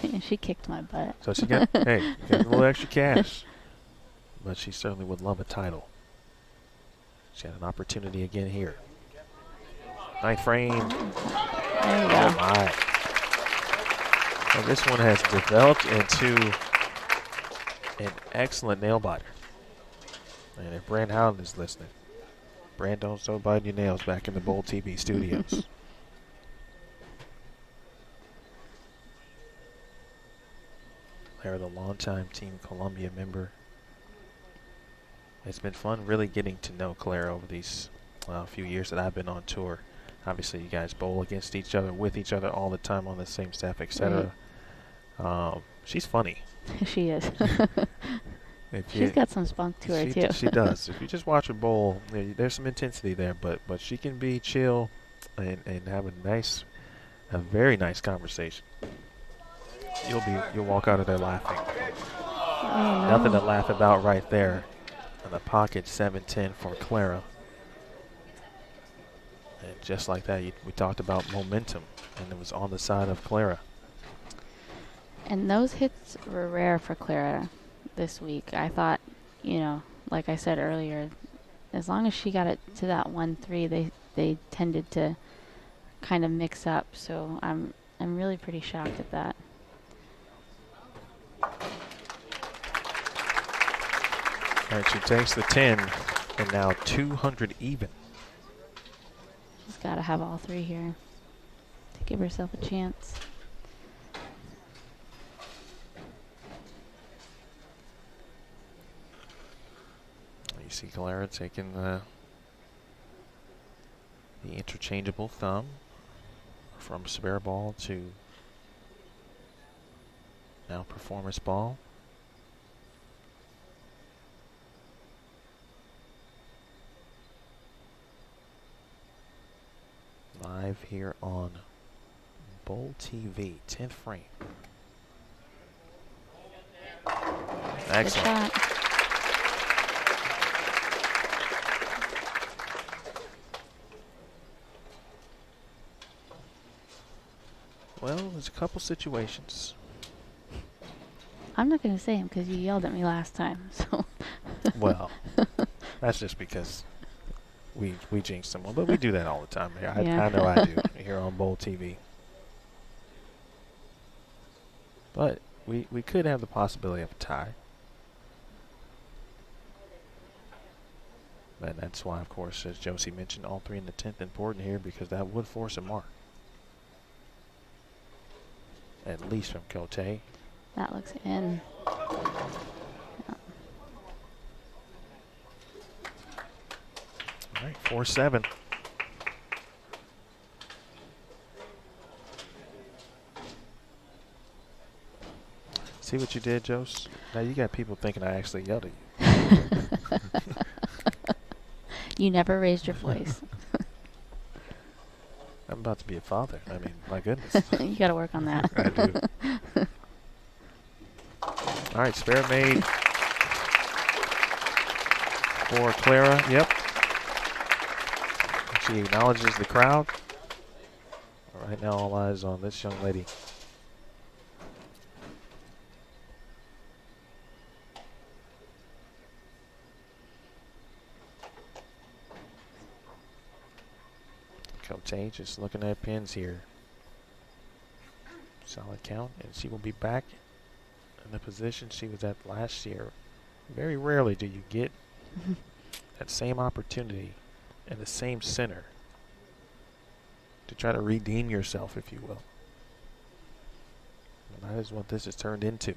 Speaker 3: She did. She kicked my butt.
Speaker 2: So she got, hey, got a little extra cash. But she certainly would love a title. She had an opportunity again here. Ninth frame.
Speaker 3: There you
Speaker 2: Oh,
Speaker 3: go.
Speaker 2: my. And this one has developed into an excellent nail biter. And if Brand Howland is listening, Brand, don't start biting your nails back in the Bowl TV studios. They're the longtime Team Columbia member. It's been fun really getting to know Claire over these few years that I've been on tour. Obviously, you guys bowl against each other, with each other all the time on the same staff, etc. She's funny.
Speaker 3: She is.
Speaker 2: If
Speaker 3: She's got some spunk to her, too.
Speaker 2: She does. If you just watch her bowl, there's some intensity there, but she can be chill and have a very nice conversation. You'll walk out of there laughing.
Speaker 3: Oh, no.
Speaker 2: Nothing to laugh about right there. In the pocket, 7-10 for Clara. And just like that, we talked about momentum, and it was on the side of Clara.
Speaker 3: And those hits were rare for Clara this week. I thought, like I said earlier, as long as she got it to that 1-3, they tended to kind of mix up. So I'm really pretty shocked at that.
Speaker 2: All right, she takes the 10, and now 200 even.
Speaker 3: She's got to have all three here to give herself a chance.
Speaker 2: You see Clara taking the interchangeable thumb from spare ball to now performance ball. Live here on Bowl TV, 10th frame. Excellent.
Speaker 3: Good shot.
Speaker 2: Well, there's a couple situations.
Speaker 3: I'm not going to say them because you yelled at me last time. So.
Speaker 2: Well, that's just because we jinx someone, but we do that all the time here.
Speaker 3: Yeah.
Speaker 2: I know I do here on Bowl TV. But we could have the possibility of a tie. And that's why, of course, as Josie mentioned, all three in the 10th important here because that would force a mark. At least from Cote.
Speaker 3: That looks in. Yeah.
Speaker 2: All right, 4-7. See what you did, Jose? Now you got people thinking I actually yelled at you.
Speaker 3: You never raised your voice.
Speaker 2: I'm about to be a father. I mean, my goodness.
Speaker 3: You got to work on that.
Speaker 2: I do. All right, spare made for Clara. Yep. She acknowledges the crowd. Right now, all eyes on this young lady. Cote just looking at pins here. Solid count, and she will be back in the position she was at last year. Very rarely do you get that same opportunity in the same center to try to redeem yourself, if you will. And that is what this has turned into.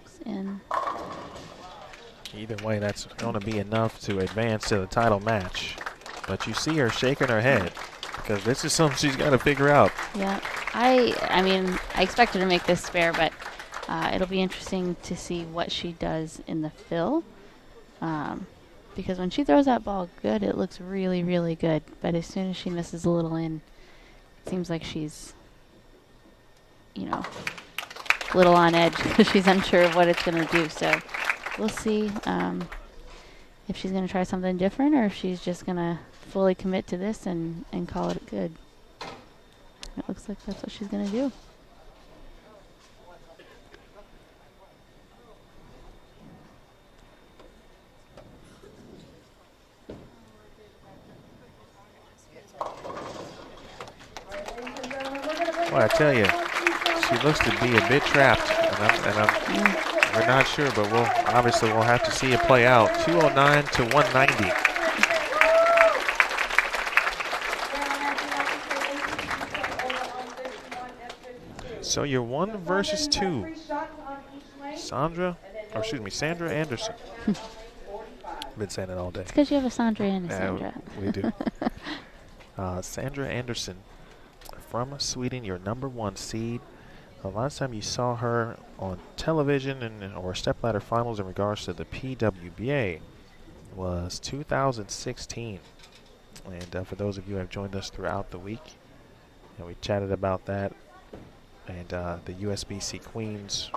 Speaker 3: It's in.
Speaker 2: Either way, that's going to be enough to advance to the title match. But you see her shaking her head because this is something she's got to figure out.
Speaker 3: Yeah. I mean, I expect her to make this spare, but it'll be interesting to see what she does in the fill. Because when she throws that ball good, it looks really, really good. But as soon as she misses a little in, it seems like she's, a little on edge because she's unsure of what it's going to do. So we'll see if she's going to try something different or if she's just going to fully commit to this and call it good. It looks like that's what she's going to do.
Speaker 2: Well, I tell you, she looks to be a bit trapped, we're not sure, but we'll have to see it play out. 209 to 190. So you're 1 versus 2. Sandra Anderson. Been saying it all day.
Speaker 3: It's because you have a Sandra and a Sandra.
Speaker 2: We do. Sandra Anderson from Sweden, your number 1 seed. The last time you saw her on television or Stepladder finals in regards to the PWBA was 2016. And for those of you who have joined us throughout the week, and we chatted about that and the USBC Queens.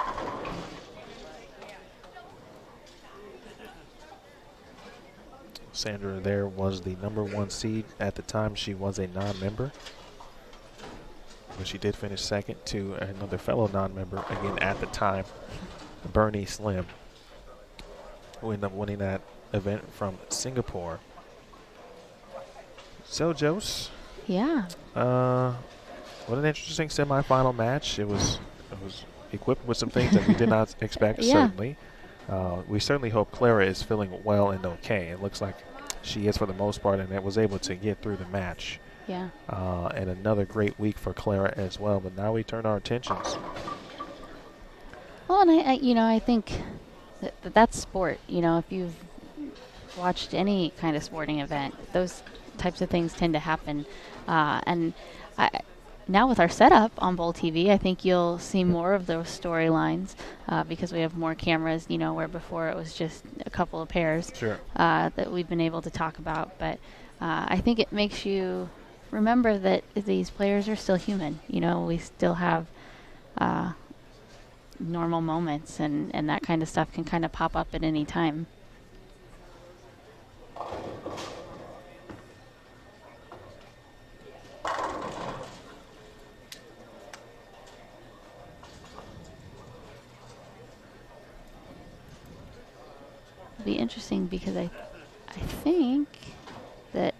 Speaker 2: Sandra there was the number 1 seed. At the time, she was a non-member. But she did finish second to another fellow non-member, again at the time, Bernie Slim, who ended up winning that event from Singapore. So, Jose.
Speaker 3: Yeah.
Speaker 2: What an interesting semifinal match. It was equipped with some things that we did not expect,
Speaker 3: Yeah.
Speaker 2: certainly. We certainly hope Clara is feeling well and okay. It looks like she is for the most part, and it was able to get through the match.
Speaker 3: Yeah.
Speaker 2: And another great week for Clara as well. But now we turn our attentions.
Speaker 3: Well, and I think that's sport. If you've watched any kind of sporting event, those types of things tend to happen. And now with our setup on Bowl TV, I think you'll see more of those storylines because we have more cameras, where before it was just a couple of pairs that we've been able to talk about. But I think it makes you remember that these players are still human. We still have normal moments, and that kind of stuff can kind of pop up at any time. It'll be interesting because I think that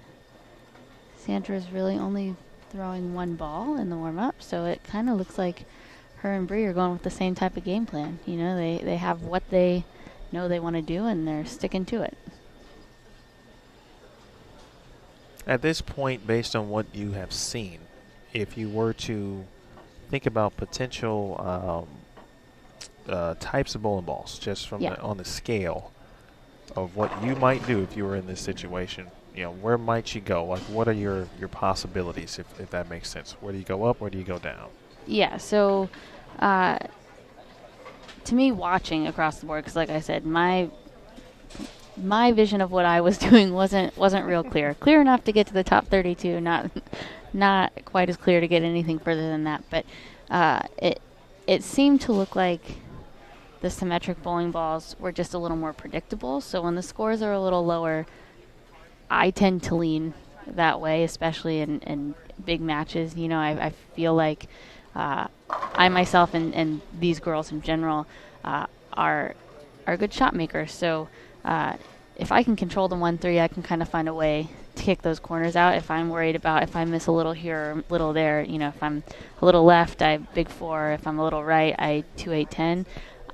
Speaker 3: Sandra's really only throwing 1 ball in the warm-up, so it kind of looks like her and Bree are going with the same type of game plan. They have what they know they want to do, and they're sticking to it.
Speaker 2: At this point, based on what you have seen, if you were to think about potential types of bowling balls, just from on the scale of what you might do if you were in this situation, where might you go? Like, what are your possibilities, if that makes sense? Where do you go up? Where do you go down?
Speaker 3: Yeah, so to me, watching across the board, because like I said, my vision of what I was doing wasn't real clear. Clear enough to get to the top 32, not quite as clear to get anything further than that. But it seemed to look like the symmetric bowling balls were just a little more predictable. So when the scores are a little lower, I tend to lean that way, especially in big matches. I feel like I myself and these girls in general are good shot makers. So if I can control the 1-3, I can kind of find a way to kick those corners out. If I'm worried about if I miss a little here or a little there, if I'm a little left, I big 4. If I'm a little right, I 2-8-10.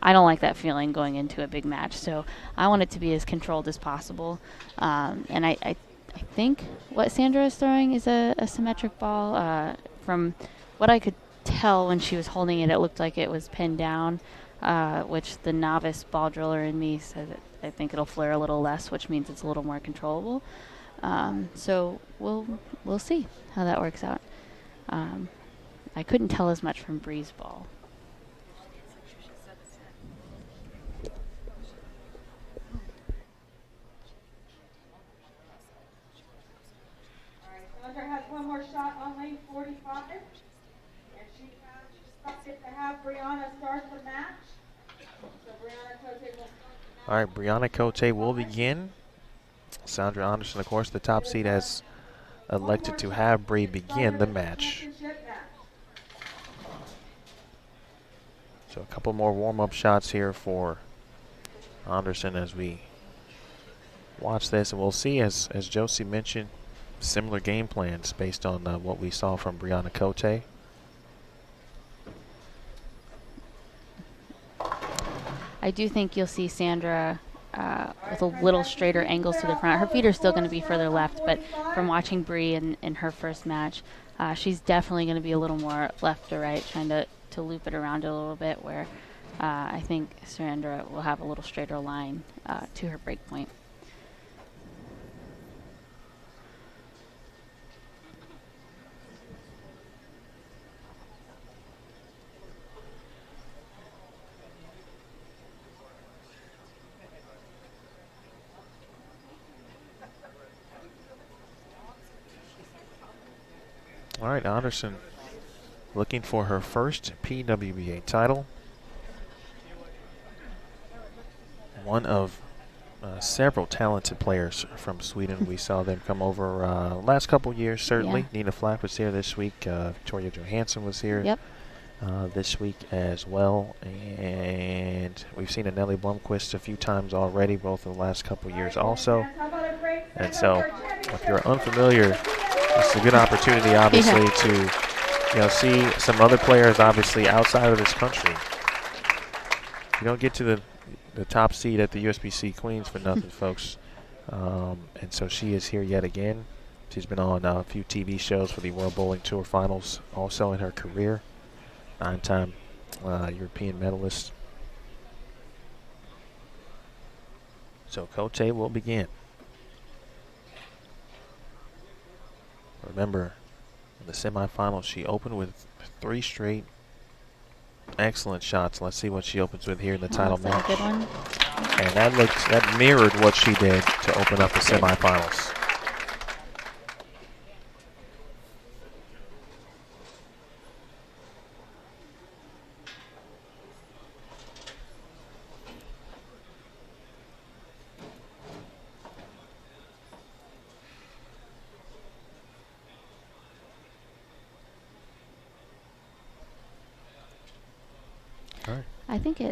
Speaker 3: I don't like that feeling going into a big match. So I want it to be as controlled as possible. And I think what Sandra is throwing is a symmetric ball. From what I could tell when she was holding it, it looked like it was pinned down, which the novice ball driller in me says I think it'll flare a little less, which means it's a little more controllable. So we'll see how that works out. I couldn't tell as much from Bree's ball.
Speaker 1: Sandra has 1 more shot on lane 45, and she has expected to have Brianna start the
Speaker 2: All right, Banna Cote will begin. Sandra Anderson, of course, the top seed, has elected to have Bree begin the match. So a couple more warm-up shots here for Anderson as we watch this, and we'll see, as Josie mentioned, similar game plans based on what we saw from Banna Cote.
Speaker 3: I do think you'll see Sandra with a little straighter angles to the front. Her feet are still going to be further left, but from watching Bree in her first match, she's definitely going to be a little more left to right, trying to loop it around a little bit, where I think Sandra will have a little straighter line to her break point.
Speaker 2: All right, Anderson looking for her first PWBA title. One of several talented players from Sweden. We saw them come over last couple years, certainly.
Speaker 3: Yeah.
Speaker 2: Nina Flack was here this week. Victoria Johansson was here
Speaker 3: Yep.
Speaker 2: this week as well. And we've seen Nelly Blomqvist a few times already, both in the last couple years also. And so if you're unfamiliar, it's a good opportunity, obviously, to see some other players, obviously, outside of this country. You don't get to the top seed at the USBC Queens for nothing, folks. And so she is here yet again. She's been on a few TV shows for the World Bowling Tour Finals also in her career. 9-time European medalist. So Cote will begin. Remember, in the semifinals, she opened with 3 straight excellent shots. Let's see what she opens with here in the title match.
Speaker 3: A good one.
Speaker 2: And that mirrored what she did to open up the semifinals.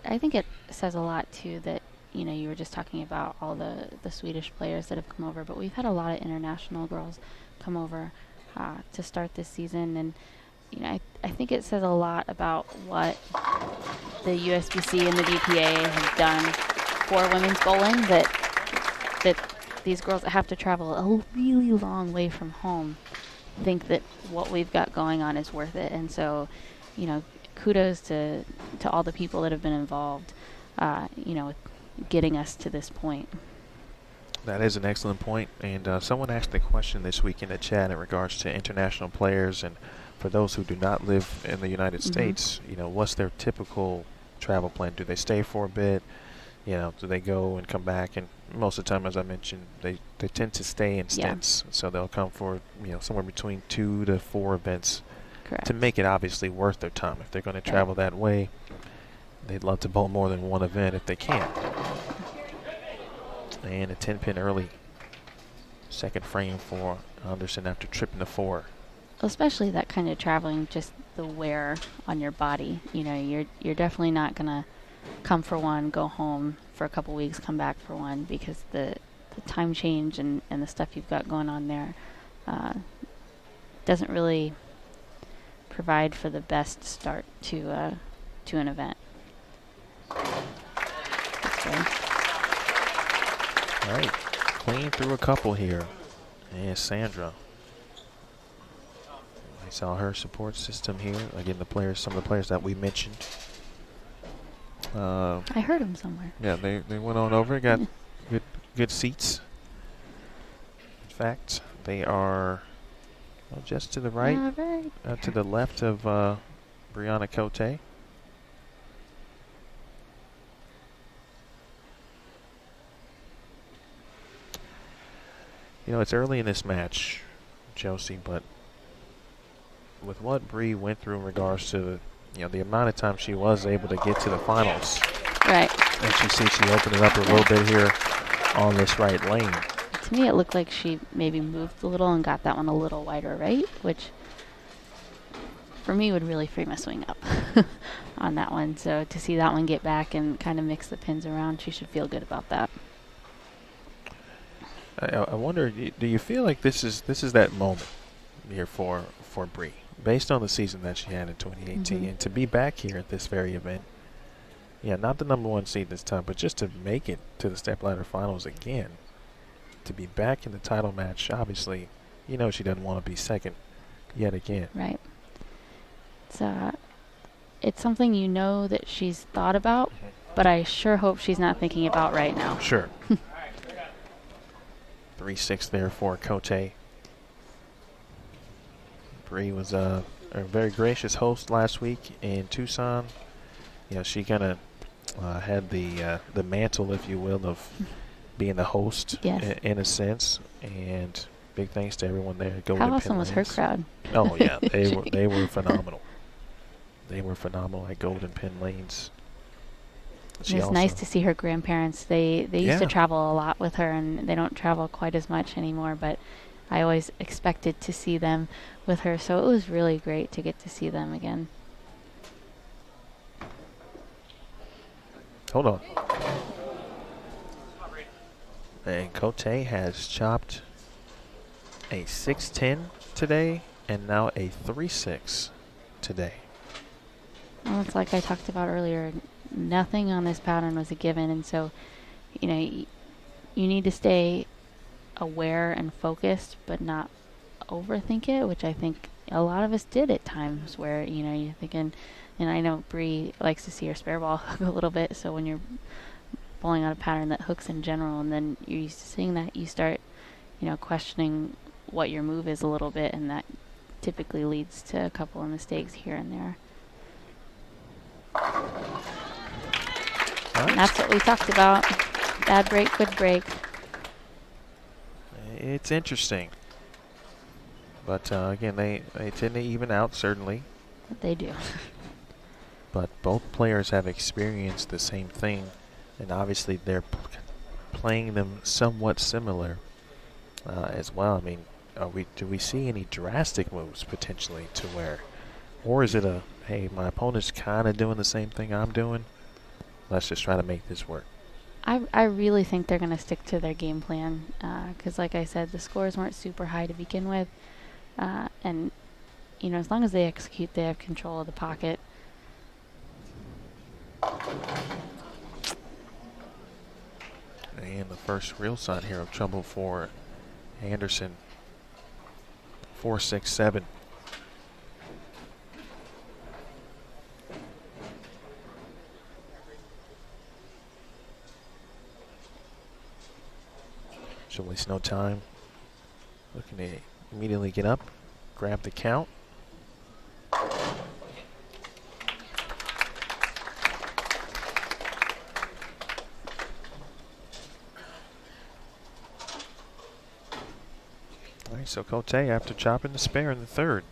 Speaker 3: I think it says a lot too that you were just talking about all the Swedish players that have come over, but we've had a lot of international girls come over to start this season, and I think it says a lot about what the USBC and the BPA have done for women's bowling, that these girls that have to travel a really long way from home think that what we've got going on is worth it. And so kudos to all the people that have been involved, with getting us to this point.
Speaker 2: That is an excellent point. And someone asked a question this week in the chat in regards to international players, and for those who do not live in the United States, what's their typical travel plan? Do they stay for a bit? Do they go and come back? And most of the time, as I mentioned, they tend to stay in stints. Yeah. So they'll come for somewhere between 2 to 4 events.
Speaker 3: Correct.
Speaker 2: To make it obviously worth their time. If they're going to travel that way, they'd love to bowl more than one event if they can. And a 10-pin early second frame for Anderson after tripping the 4.
Speaker 3: Especially that kind of traveling, just the wear on your body. You're definitely not going to come for one, go home for a couple weeks, come back for one, because the time change and the stuff you've got going on there doesn't really provide for the best start to an event.
Speaker 2: All right, clean through a couple here. And Sandra. I saw her support system here. Again, some of the players that we mentioned.
Speaker 3: I heard them somewhere.
Speaker 2: Yeah, they went on over, got good seats. In fact, they are just to the right, to the left of Banna Cote. It's early in this match, Josie, but with what Bree went through in regards to the amount of time she was able to get to the finals.
Speaker 3: Right.
Speaker 2: And she opened it up a little bit here on this right lane.
Speaker 3: To me, it looked like she maybe moved a little and got that one a little wider right, which for me would really free my swing up on that one. So to see that one get back and kind of mix the pins around, she should feel good about that.
Speaker 2: I wonder, do you feel like this is that moment here for Bree, based on the season that she had in 2018, and to be back here at this very event? Yeah, not the #1 seed this time, but just to make it to the Stepladder finals again, to be back in the title match. Obviously, she doesn't want to be second yet again.
Speaker 3: Right. It's something that she's thought about, but I sure hope she's not thinking about right now.
Speaker 2: Sure. 3-6 there for Cote. Bree was a very gracious host last week in Tucson. She kind of had the mantle, if you will, of being the host in a sense. And big thanks to everyone there at Golden Pin Lanes.
Speaker 3: How awesome was her crowd?
Speaker 2: Oh yeah, they were phenomenal. They were phenomenal at Golden Pin Lanes.
Speaker 3: It's nice to see her grandparents. They used to travel a lot with her, and they don't travel quite as much anymore, but I always expected to see them with her, so it was really great to get to see them again.
Speaker 2: Hold on. And Cote has chopped a 6-10 today, and now a 3-6 today.
Speaker 3: Well, it's like I talked about earlier. Nothing on this pattern was a given, and so, you need to stay aware and focused, but not overthink it, which I think a lot of us did at times where, you're thinking, and I know Bree likes to see her spare ball hook a little bit, so when you're bowling on a pattern that hooks in general, and then you're used to seeing that, you start, questioning what your move is a little bit, and that typically leads to a couple of mistakes here and there.
Speaker 2: Nice.
Speaker 3: And that's what we talked about. Bad break, good break.
Speaker 2: It's interesting. But again, they tend to even out, certainly.
Speaker 3: They do.
Speaker 2: But both players have experienced the same thing, and obviously they're playing them somewhat similar as well. I mean, do we see any drastic moves potentially to where, or is it hey, my opponent's kind of doing the same thing I'm doing? Let's just try to make this work.
Speaker 3: I really think they're going to stick to their game plan because, like I said, the scores weren't super high to begin with. And, as long as they execute, they have control of the pocket.
Speaker 2: And the first real sign here of trouble for Anderson. 4-6-7. She'll waste no time. Looking to immediately get up, grab the count. All right, so Cote, after chopping the spare in the third,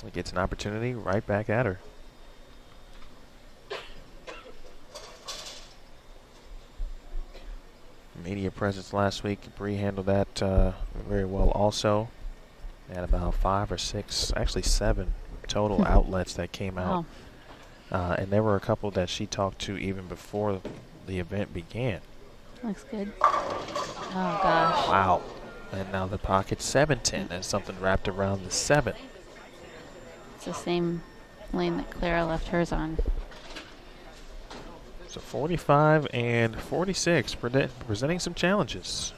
Speaker 2: he gets an opportunity right back at her. Media presence last week, Bree handled that very well also. Had about 5 or 6, actually 7 total outlets that came out.
Speaker 3: Wow.
Speaker 2: And there were a couple that she talked to even before the event began.
Speaker 3: Looks good. Oh, gosh.
Speaker 2: Wow. And now the pocket 7-10 and something wrapped around the 7.
Speaker 3: It's the same lane that Clara left hers on.
Speaker 2: So 45 and 46 presenting some challenges.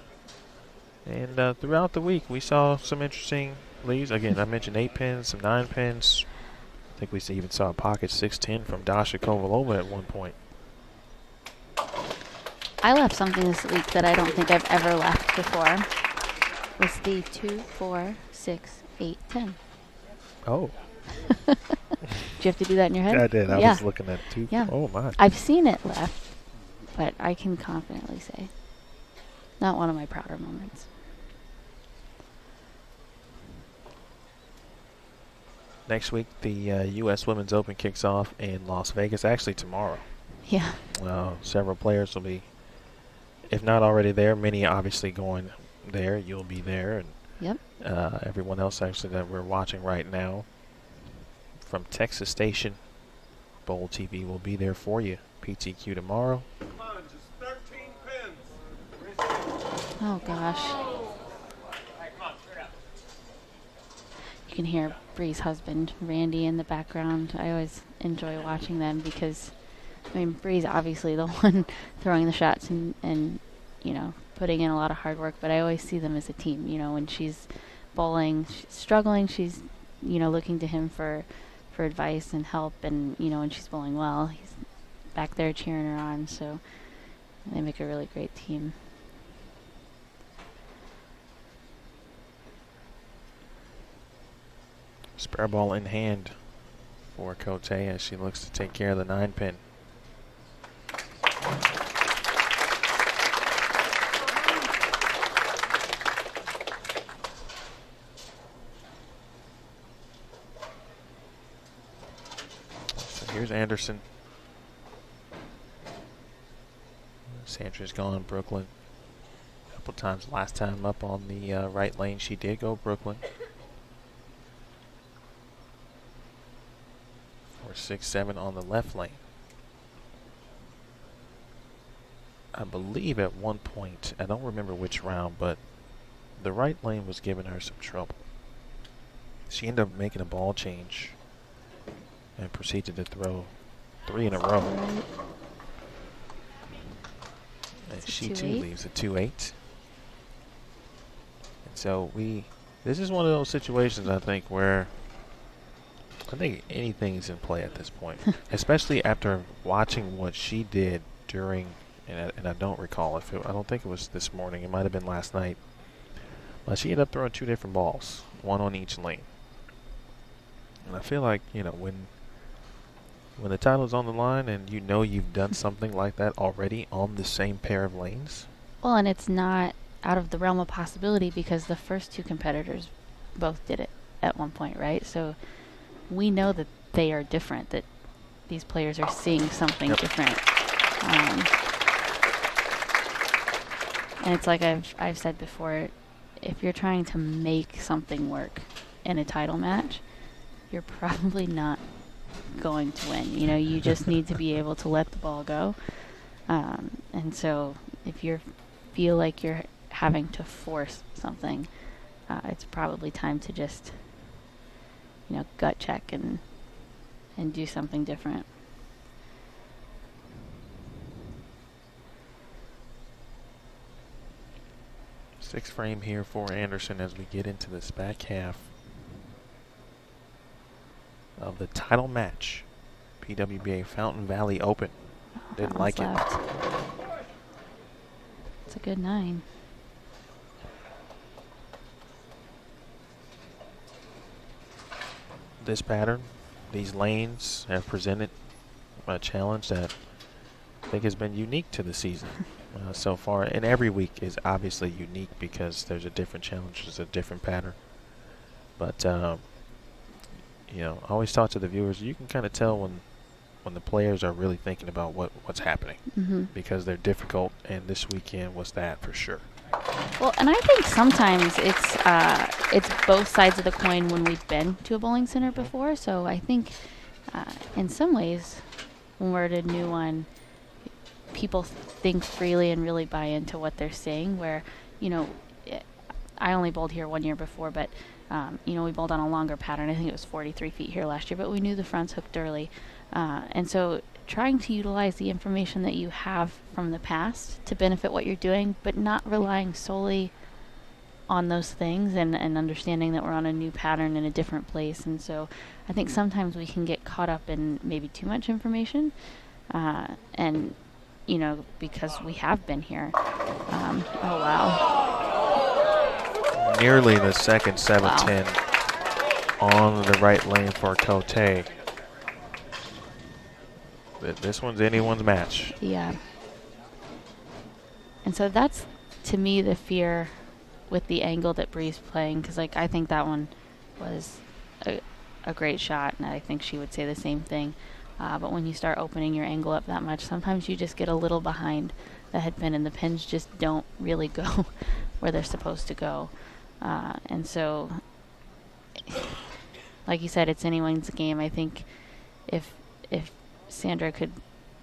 Speaker 2: And throughout the week, we saw some interesting leads. Again, I mentioned 8 pins, some 9 pins. I think we even saw a pocket 6-10 from Dasha Kovalova at one point.
Speaker 3: I left something this week that I don't think I've ever left before. It's the 2, 4, 6, 8, 10.
Speaker 2: Oh.
Speaker 3: Did you have to do that in your head?
Speaker 2: Yeah, I did. I was looking at 2.
Speaker 3: Yeah.
Speaker 2: Oh, my.
Speaker 3: I've seen it left, but I can confidently say not one of my prouder moments.
Speaker 2: Next week, the U.S. Women's Open kicks off in Las Vegas, actually tomorrow.
Speaker 3: Yeah.
Speaker 2: Several players will be, if not already there, many obviously going there. You'll be there, and
Speaker 3: Yep.
Speaker 2: everyone else actually that we're watching right now from Texas Station, Bowl TV will be there for you. PTQ tomorrow.
Speaker 4: Come on, just 13 pins.
Speaker 3: Oh gosh. You can hear Bree's husband, Randy, in the background. I always enjoy watching them because, I mean, Bree's obviously the one throwing the shots and you know, putting in a lot of hard work, but I always see them as a team. You know, when she's bowling, she's struggling, she's, you know, looking to him for advice and help, and, you know, when she's bowling well, he's back there cheering her on, so they make a really great team.
Speaker 2: Spare ball in hand for Cote as she looks to take care of the 9-pin. So here's Anderson. Sandra's gone Brooklyn. A couple times last time up on the right lane, she did go Brooklyn. 6-7 on the left lane. I believe at one point, I don't remember which round, but the right lane was giving her some trouble. She ended up making a ball change and proceeded to throw 3 in a row. And she too leaves a 2-8. And so this is one of those situations, I think, where I think anything is in play at this point, especially after watching what she did during, and I don't recall I don't think it was this morning. It might have been last night. But she ended up throwing 2 different balls, 1 on each lane. And I feel like, you know, when the title's on the line and you know you've done something like that already on the same pair of lanes.
Speaker 3: Well, and it's not out of the realm of possibility because the first 2 competitors both did it at one point, right? So we know that they are different, that these players are seeing something different. And it's like I've said before, if you're trying to make something work in a title match, you're probably not going to win. You know, you just need to be able to let the ball go. And so if you feel like you're having to force something, it's probably time to just, you know, gut check and do something different.
Speaker 2: Six frame here for Anderson as we get into this back half of the title match. PWBA Fountain Valley Open. Didn't like it.
Speaker 3: It's a good 9.
Speaker 2: This pattern, these lanes have presented a challenge that I think has been unique to the season so far. And every week is obviously unique because there's a different challenge, there's a different pattern. But, you know, I always talk to the viewers, you can kind of tell when the players are really thinking about what's happening because they're difficult, and this weekend was that for sure.
Speaker 3: Well, and I think sometimes it's both sides of the coin when we've been to a bowling center before. So I think in some ways, when we're at a new one, people think freely and really buy into what they're saying. Where, you know, I only bowled here 1 year before, but you know, we bowled on a longer pattern. I think it was 43 feet here last year, but we knew the fronts hooked early, and so trying to utilize the information that you have from the past to benefit what you're doing, but not relying solely on those things, and understanding that we're on a new pattern in a different place. And so I think sometimes we can get caught up in maybe too much information, and, you know, because we have been here. Oh, wow.
Speaker 2: Nearly the second 7-10 on the right lane for Cote. This one's anyone's match.
Speaker 3: Yeah. And so that's, to me, the fear with the angle that Bree's playing, because, like, I think that one was a great shot, and I think she would say the same thing. But when you start opening your angle up that much, sometimes you just get a little behind the head pin, and the pins just don't really go where they're supposed to go. And so, like you said, it's anyone's game. I think if Sandra could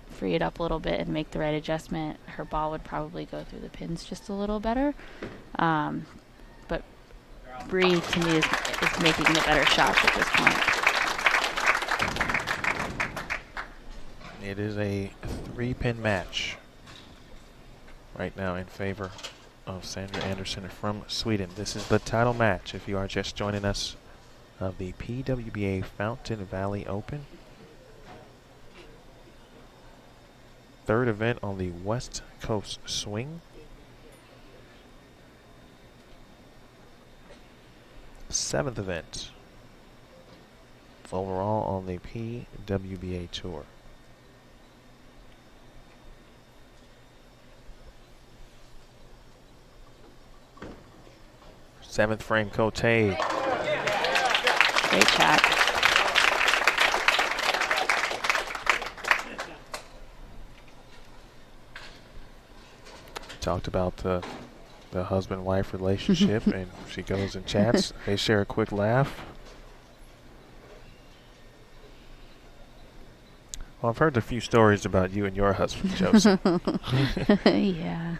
Speaker 3: free it up a little bit and make the right adjustment, her ball would probably go through the pins just a little better. But Bree, to me, is making the better shots at this point.
Speaker 2: It is a 3-pin match right now in favor of Sandra Anderson from Sweden. This is the title match, if you are just joining us, of the PWBA Fountain Valley Open. Third event on the West Coast Swing. Seventh event overall on the PWBA Tour. Seventh frame Cote.
Speaker 3: Great shot.
Speaker 2: Talked about the husband-wife relationship, and she goes and chats. They share a quick laugh. Well, I've heard a few stories about you and your husband, Joseph.
Speaker 3: Yeah.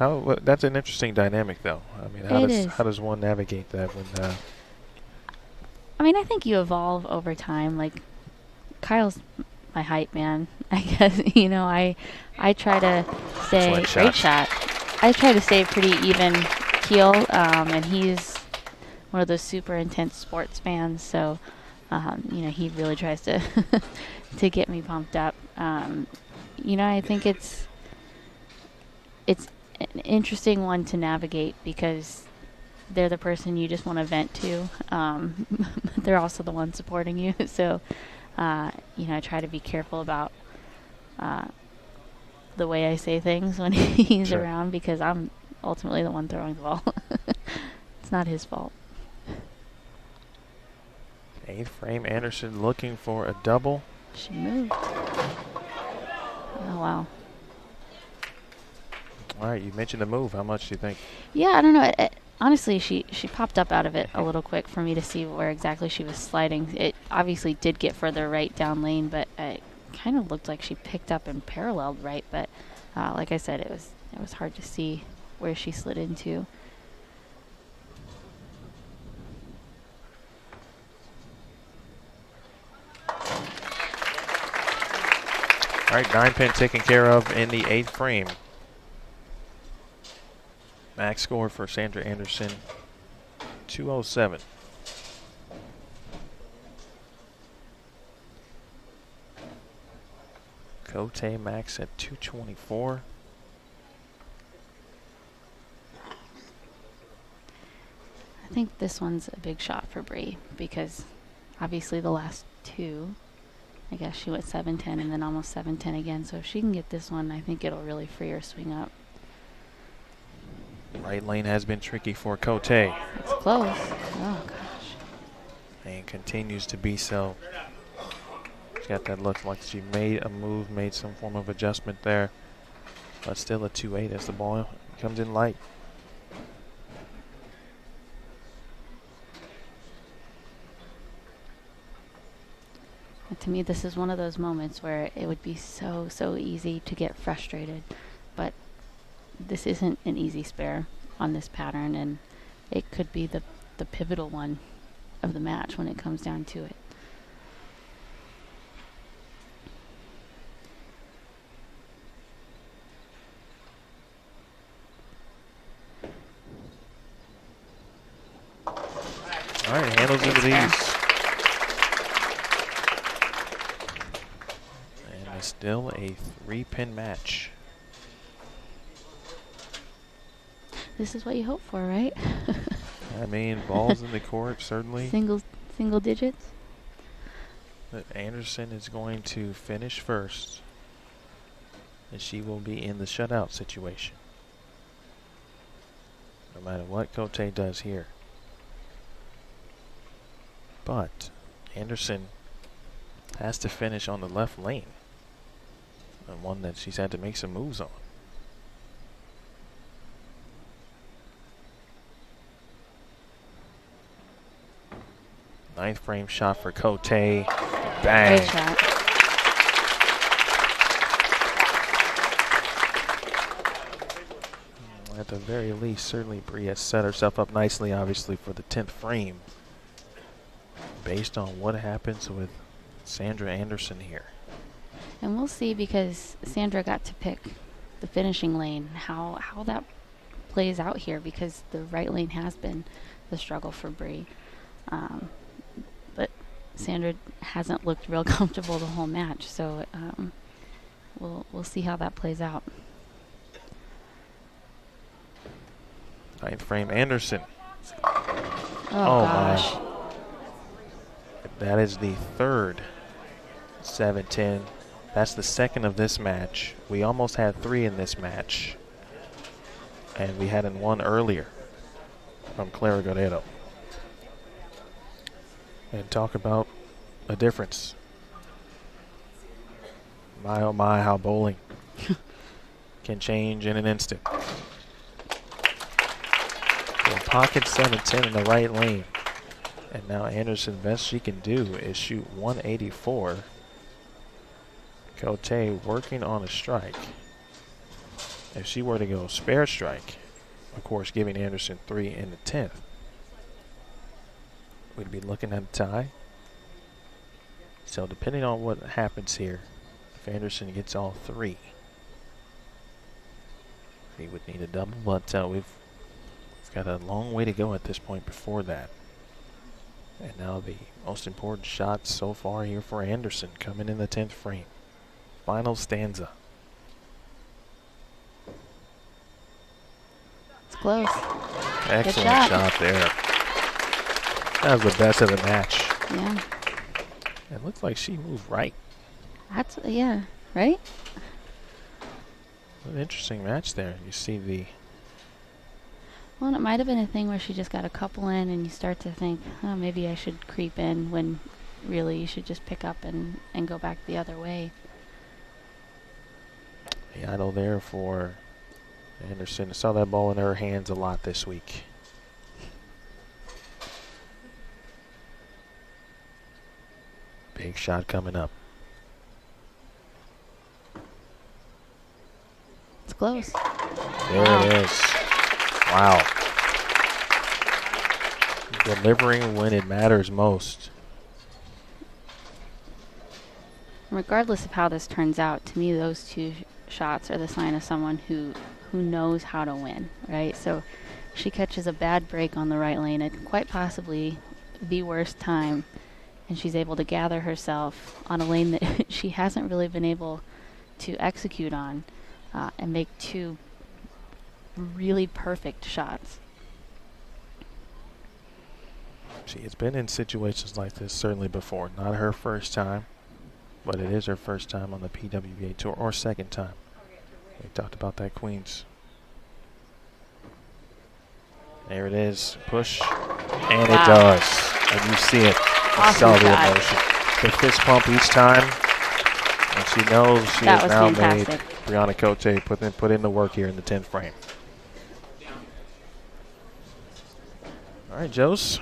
Speaker 2: That's an interesting dynamic, though. I mean, how does one navigate that when?
Speaker 3: I mean, I think you evolve over time. Like, Kyle's my hype man. I guess I try to stay great shot. I try to stay pretty even keel, and he's one of those super intense sports fans. So, he really tries to to get me pumped up. I think it's an interesting one to navigate because they're the person you just want to vent to. But they're also the one supporting you. So, I try to be careful about the way I say things when he's around, because I'm ultimately the one throwing the ball. It's not his fault.
Speaker 2: Eighth frame, Anderson looking for a double.
Speaker 3: She moved. Oh, wow.
Speaker 2: All right, you mentioned the move. How much do you think?
Speaker 3: Yeah, I don't know. Honestly, she popped up out of it a little quick for me to see where exactly she was sliding. It obviously did get further right down lane, but it kind of looked like she picked up and paralleled right. But like I said, it was hard to see where she slid into.
Speaker 2: All right, 9-pin taken care of in the 8th frame. Max score for Sandra Anderson, 207. Cote max at 224.
Speaker 3: I think this one's a big shot for Bree because obviously the last two, I guess she went 7-10 and then almost 7-10 again. So if she can get this one, I think it'll really free her swing up.
Speaker 2: Right lane has been tricky for Cote.
Speaker 3: It's close. Oh, gosh.
Speaker 2: And continues to be so. She's got that look like she made a move, made some form of adjustment there. But still a 2-8 as the ball comes in light.
Speaker 3: To me, this is one of those moments where it would be so easy to get frustrated. But this isn't an easy spare on this pattern, and it could be the pivotal one of the match when it comes down to it.
Speaker 2: All right, handles into these. And it's still a 3-pin match.
Speaker 3: This is what you hope for, right?
Speaker 2: I mean, balls in the court, certainly.
Speaker 3: Single digits.
Speaker 2: But Anderson is going to finish first, and she will be in the shutout situation, no matter what Cote does here. But Anderson has to finish on the left lane, and one that she's had to make some moves on. Ninth frame shot for Cote. Bang.
Speaker 3: Great shot.
Speaker 2: At the very least, certainly Bree has set herself up nicely, obviously, for the 10th frame. Based on what happens with Sandra Anderson here.
Speaker 3: And we'll see, because Sandra got to pick the finishing lane, how that plays out here, because the right lane has been the struggle for Bree. But Sandra hasn't looked real comfortable the whole match, so we'll see how that plays out.
Speaker 2: Ninth frame Anderson.
Speaker 3: Oh gosh.
Speaker 2: My. That is the third 7-10. That's the second of this match. We almost had 3 in this match. And we had in one earlier from Clara GTO. And talk about a difference. My oh my, how bowling can change in an instant. Pocket 7-10 in the right lane. And now Anderson, best she can do is shoot 184. Cote working on a strike. If she were to go spare strike, of course giving Anderson 3 in the 10th, we'd be looking at a tie. So depending on what happens here, if Anderson gets all 3, he would need a double, but we've got a long way to go at this point before that. And now the most important shot so far here for Anderson, coming in the 10th frame. Final stanza.
Speaker 3: It's close.
Speaker 2: Excellent shot there. That was the best of the match.
Speaker 3: Yeah.
Speaker 2: It looks like she moved right.
Speaker 3: That's, yeah, right?
Speaker 2: An interesting match there. You see the...
Speaker 3: Well, and it might have been a thing where she just got a couple in and you start to think, oh, maybe I should creep in, when really you should just pick up and go back the other way.
Speaker 2: The idol there for Anderson. I saw that ball in her hands a lot this week. Big shot coming up.
Speaker 3: It's close.
Speaker 2: There it is. Wow. Delivering when it matters most.
Speaker 3: Regardless of how this turns out, to me those 2 shots are the sign of someone who knows how to win, right? So she catches a bad break on the right lane at quite possibly the worst time, and she's able to gather herself on a lane that she hasn't really been able to execute on, and make 2 really perfect shots.
Speaker 2: She has been in situations like this certainly before. Not her first time, but it is her first time on the PWBA tour, or second time. We talked about that Queens. There it is. Push. And it does. And you see it. You saw the emotion. The fist pump each time. And she knows she
Speaker 3: That
Speaker 2: has
Speaker 3: was
Speaker 2: now
Speaker 3: fantastic.
Speaker 2: made Banna Cote put in the work here in the 10th frame. All right, Jose.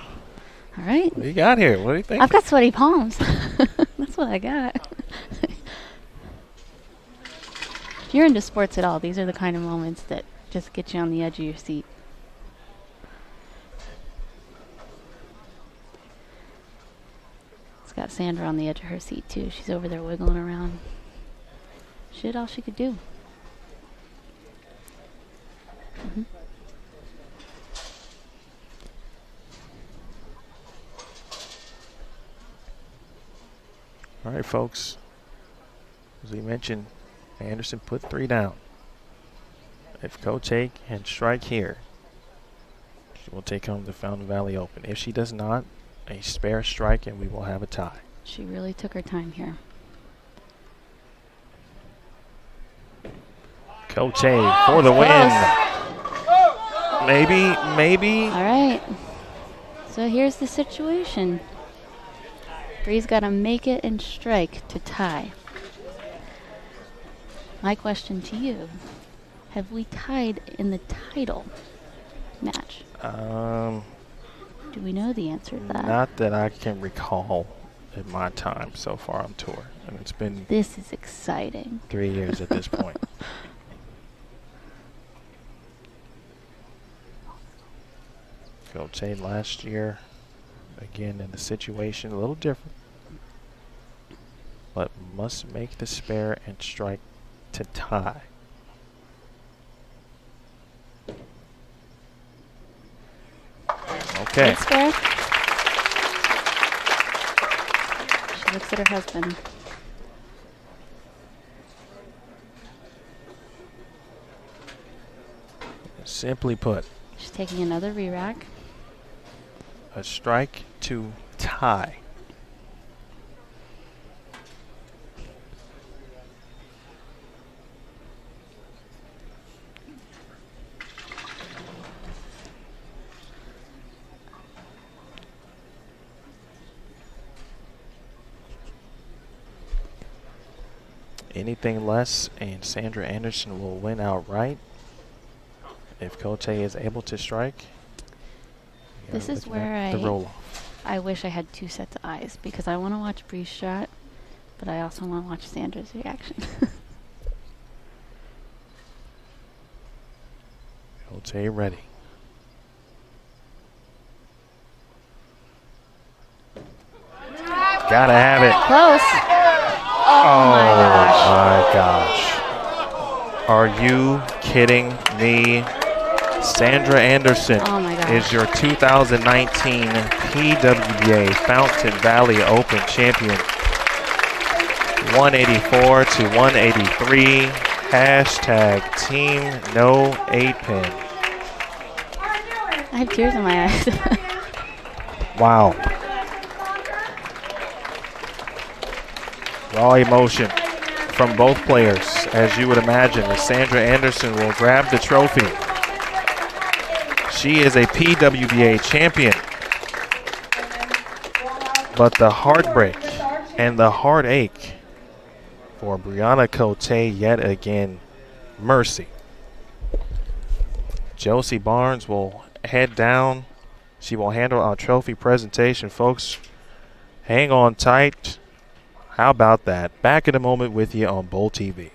Speaker 3: All right.
Speaker 2: What do you got here? What do you think?
Speaker 3: I've got sweaty palms. That's what I got. If you're into sports at all, these are the kind of moments that just get you on the edge of your seat. It's got Sandra on the edge of her seat too. She's over there wiggling around. She did all she could do. Mm-hmm.
Speaker 2: All right, folks. As we mentioned, Anderson put 3 down. If Cote can strike here, she will take home the Fountain Valley Open. If she does not, a spare strike and we will have a tie.
Speaker 3: She really took her time here.
Speaker 2: Cote for the win. Maybe.
Speaker 3: All right. So here's the situation. Bree's got to make it and strike to tie. My question to you, have we tied in the title match?
Speaker 2: Do
Speaker 3: we know the answer to that?
Speaker 2: Not that I can recall in my time so far on tour. And it's been
Speaker 3: This is exciting.
Speaker 2: 3 years at this point. Cote last year, again in the situation a little different, but must make the spare and strike to tie. Okay.
Speaker 3: Good spare. She looks at her husband.
Speaker 2: Simply put,
Speaker 3: She's taking another re-rack.
Speaker 2: a strike to tie. Anything less and Sandra Anderson will win outright if Cote is able to strike.
Speaker 3: This is where I wish I had two sets of eyes, because I want to watch Bree's shot, but I also want to watch Sandra's reaction.
Speaker 2: Cote ready. Gotta have it.
Speaker 3: Close.
Speaker 2: Oh
Speaker 3: my
Speaker 2: gosh. Are you kidding me? Sandra Anderson is your 2019 PWBA Fountain Valley Open champion. 184 to 183. Hashtag team no 8-pin.
Speaker 3: I have tears in my eyes.
Speaker 2: Wow. Raw emotion from both players, as you would imagine, as Sandra Anderson will grab the trophy. She is a PWBA champion. But the heartbreak and the heartache for Banna Cote yet again. Mercy. Josie Barnes will head down. She will handle our trophy presentation, folks. Hang on tight. How about that? Back in a moment with you on Bowl TV.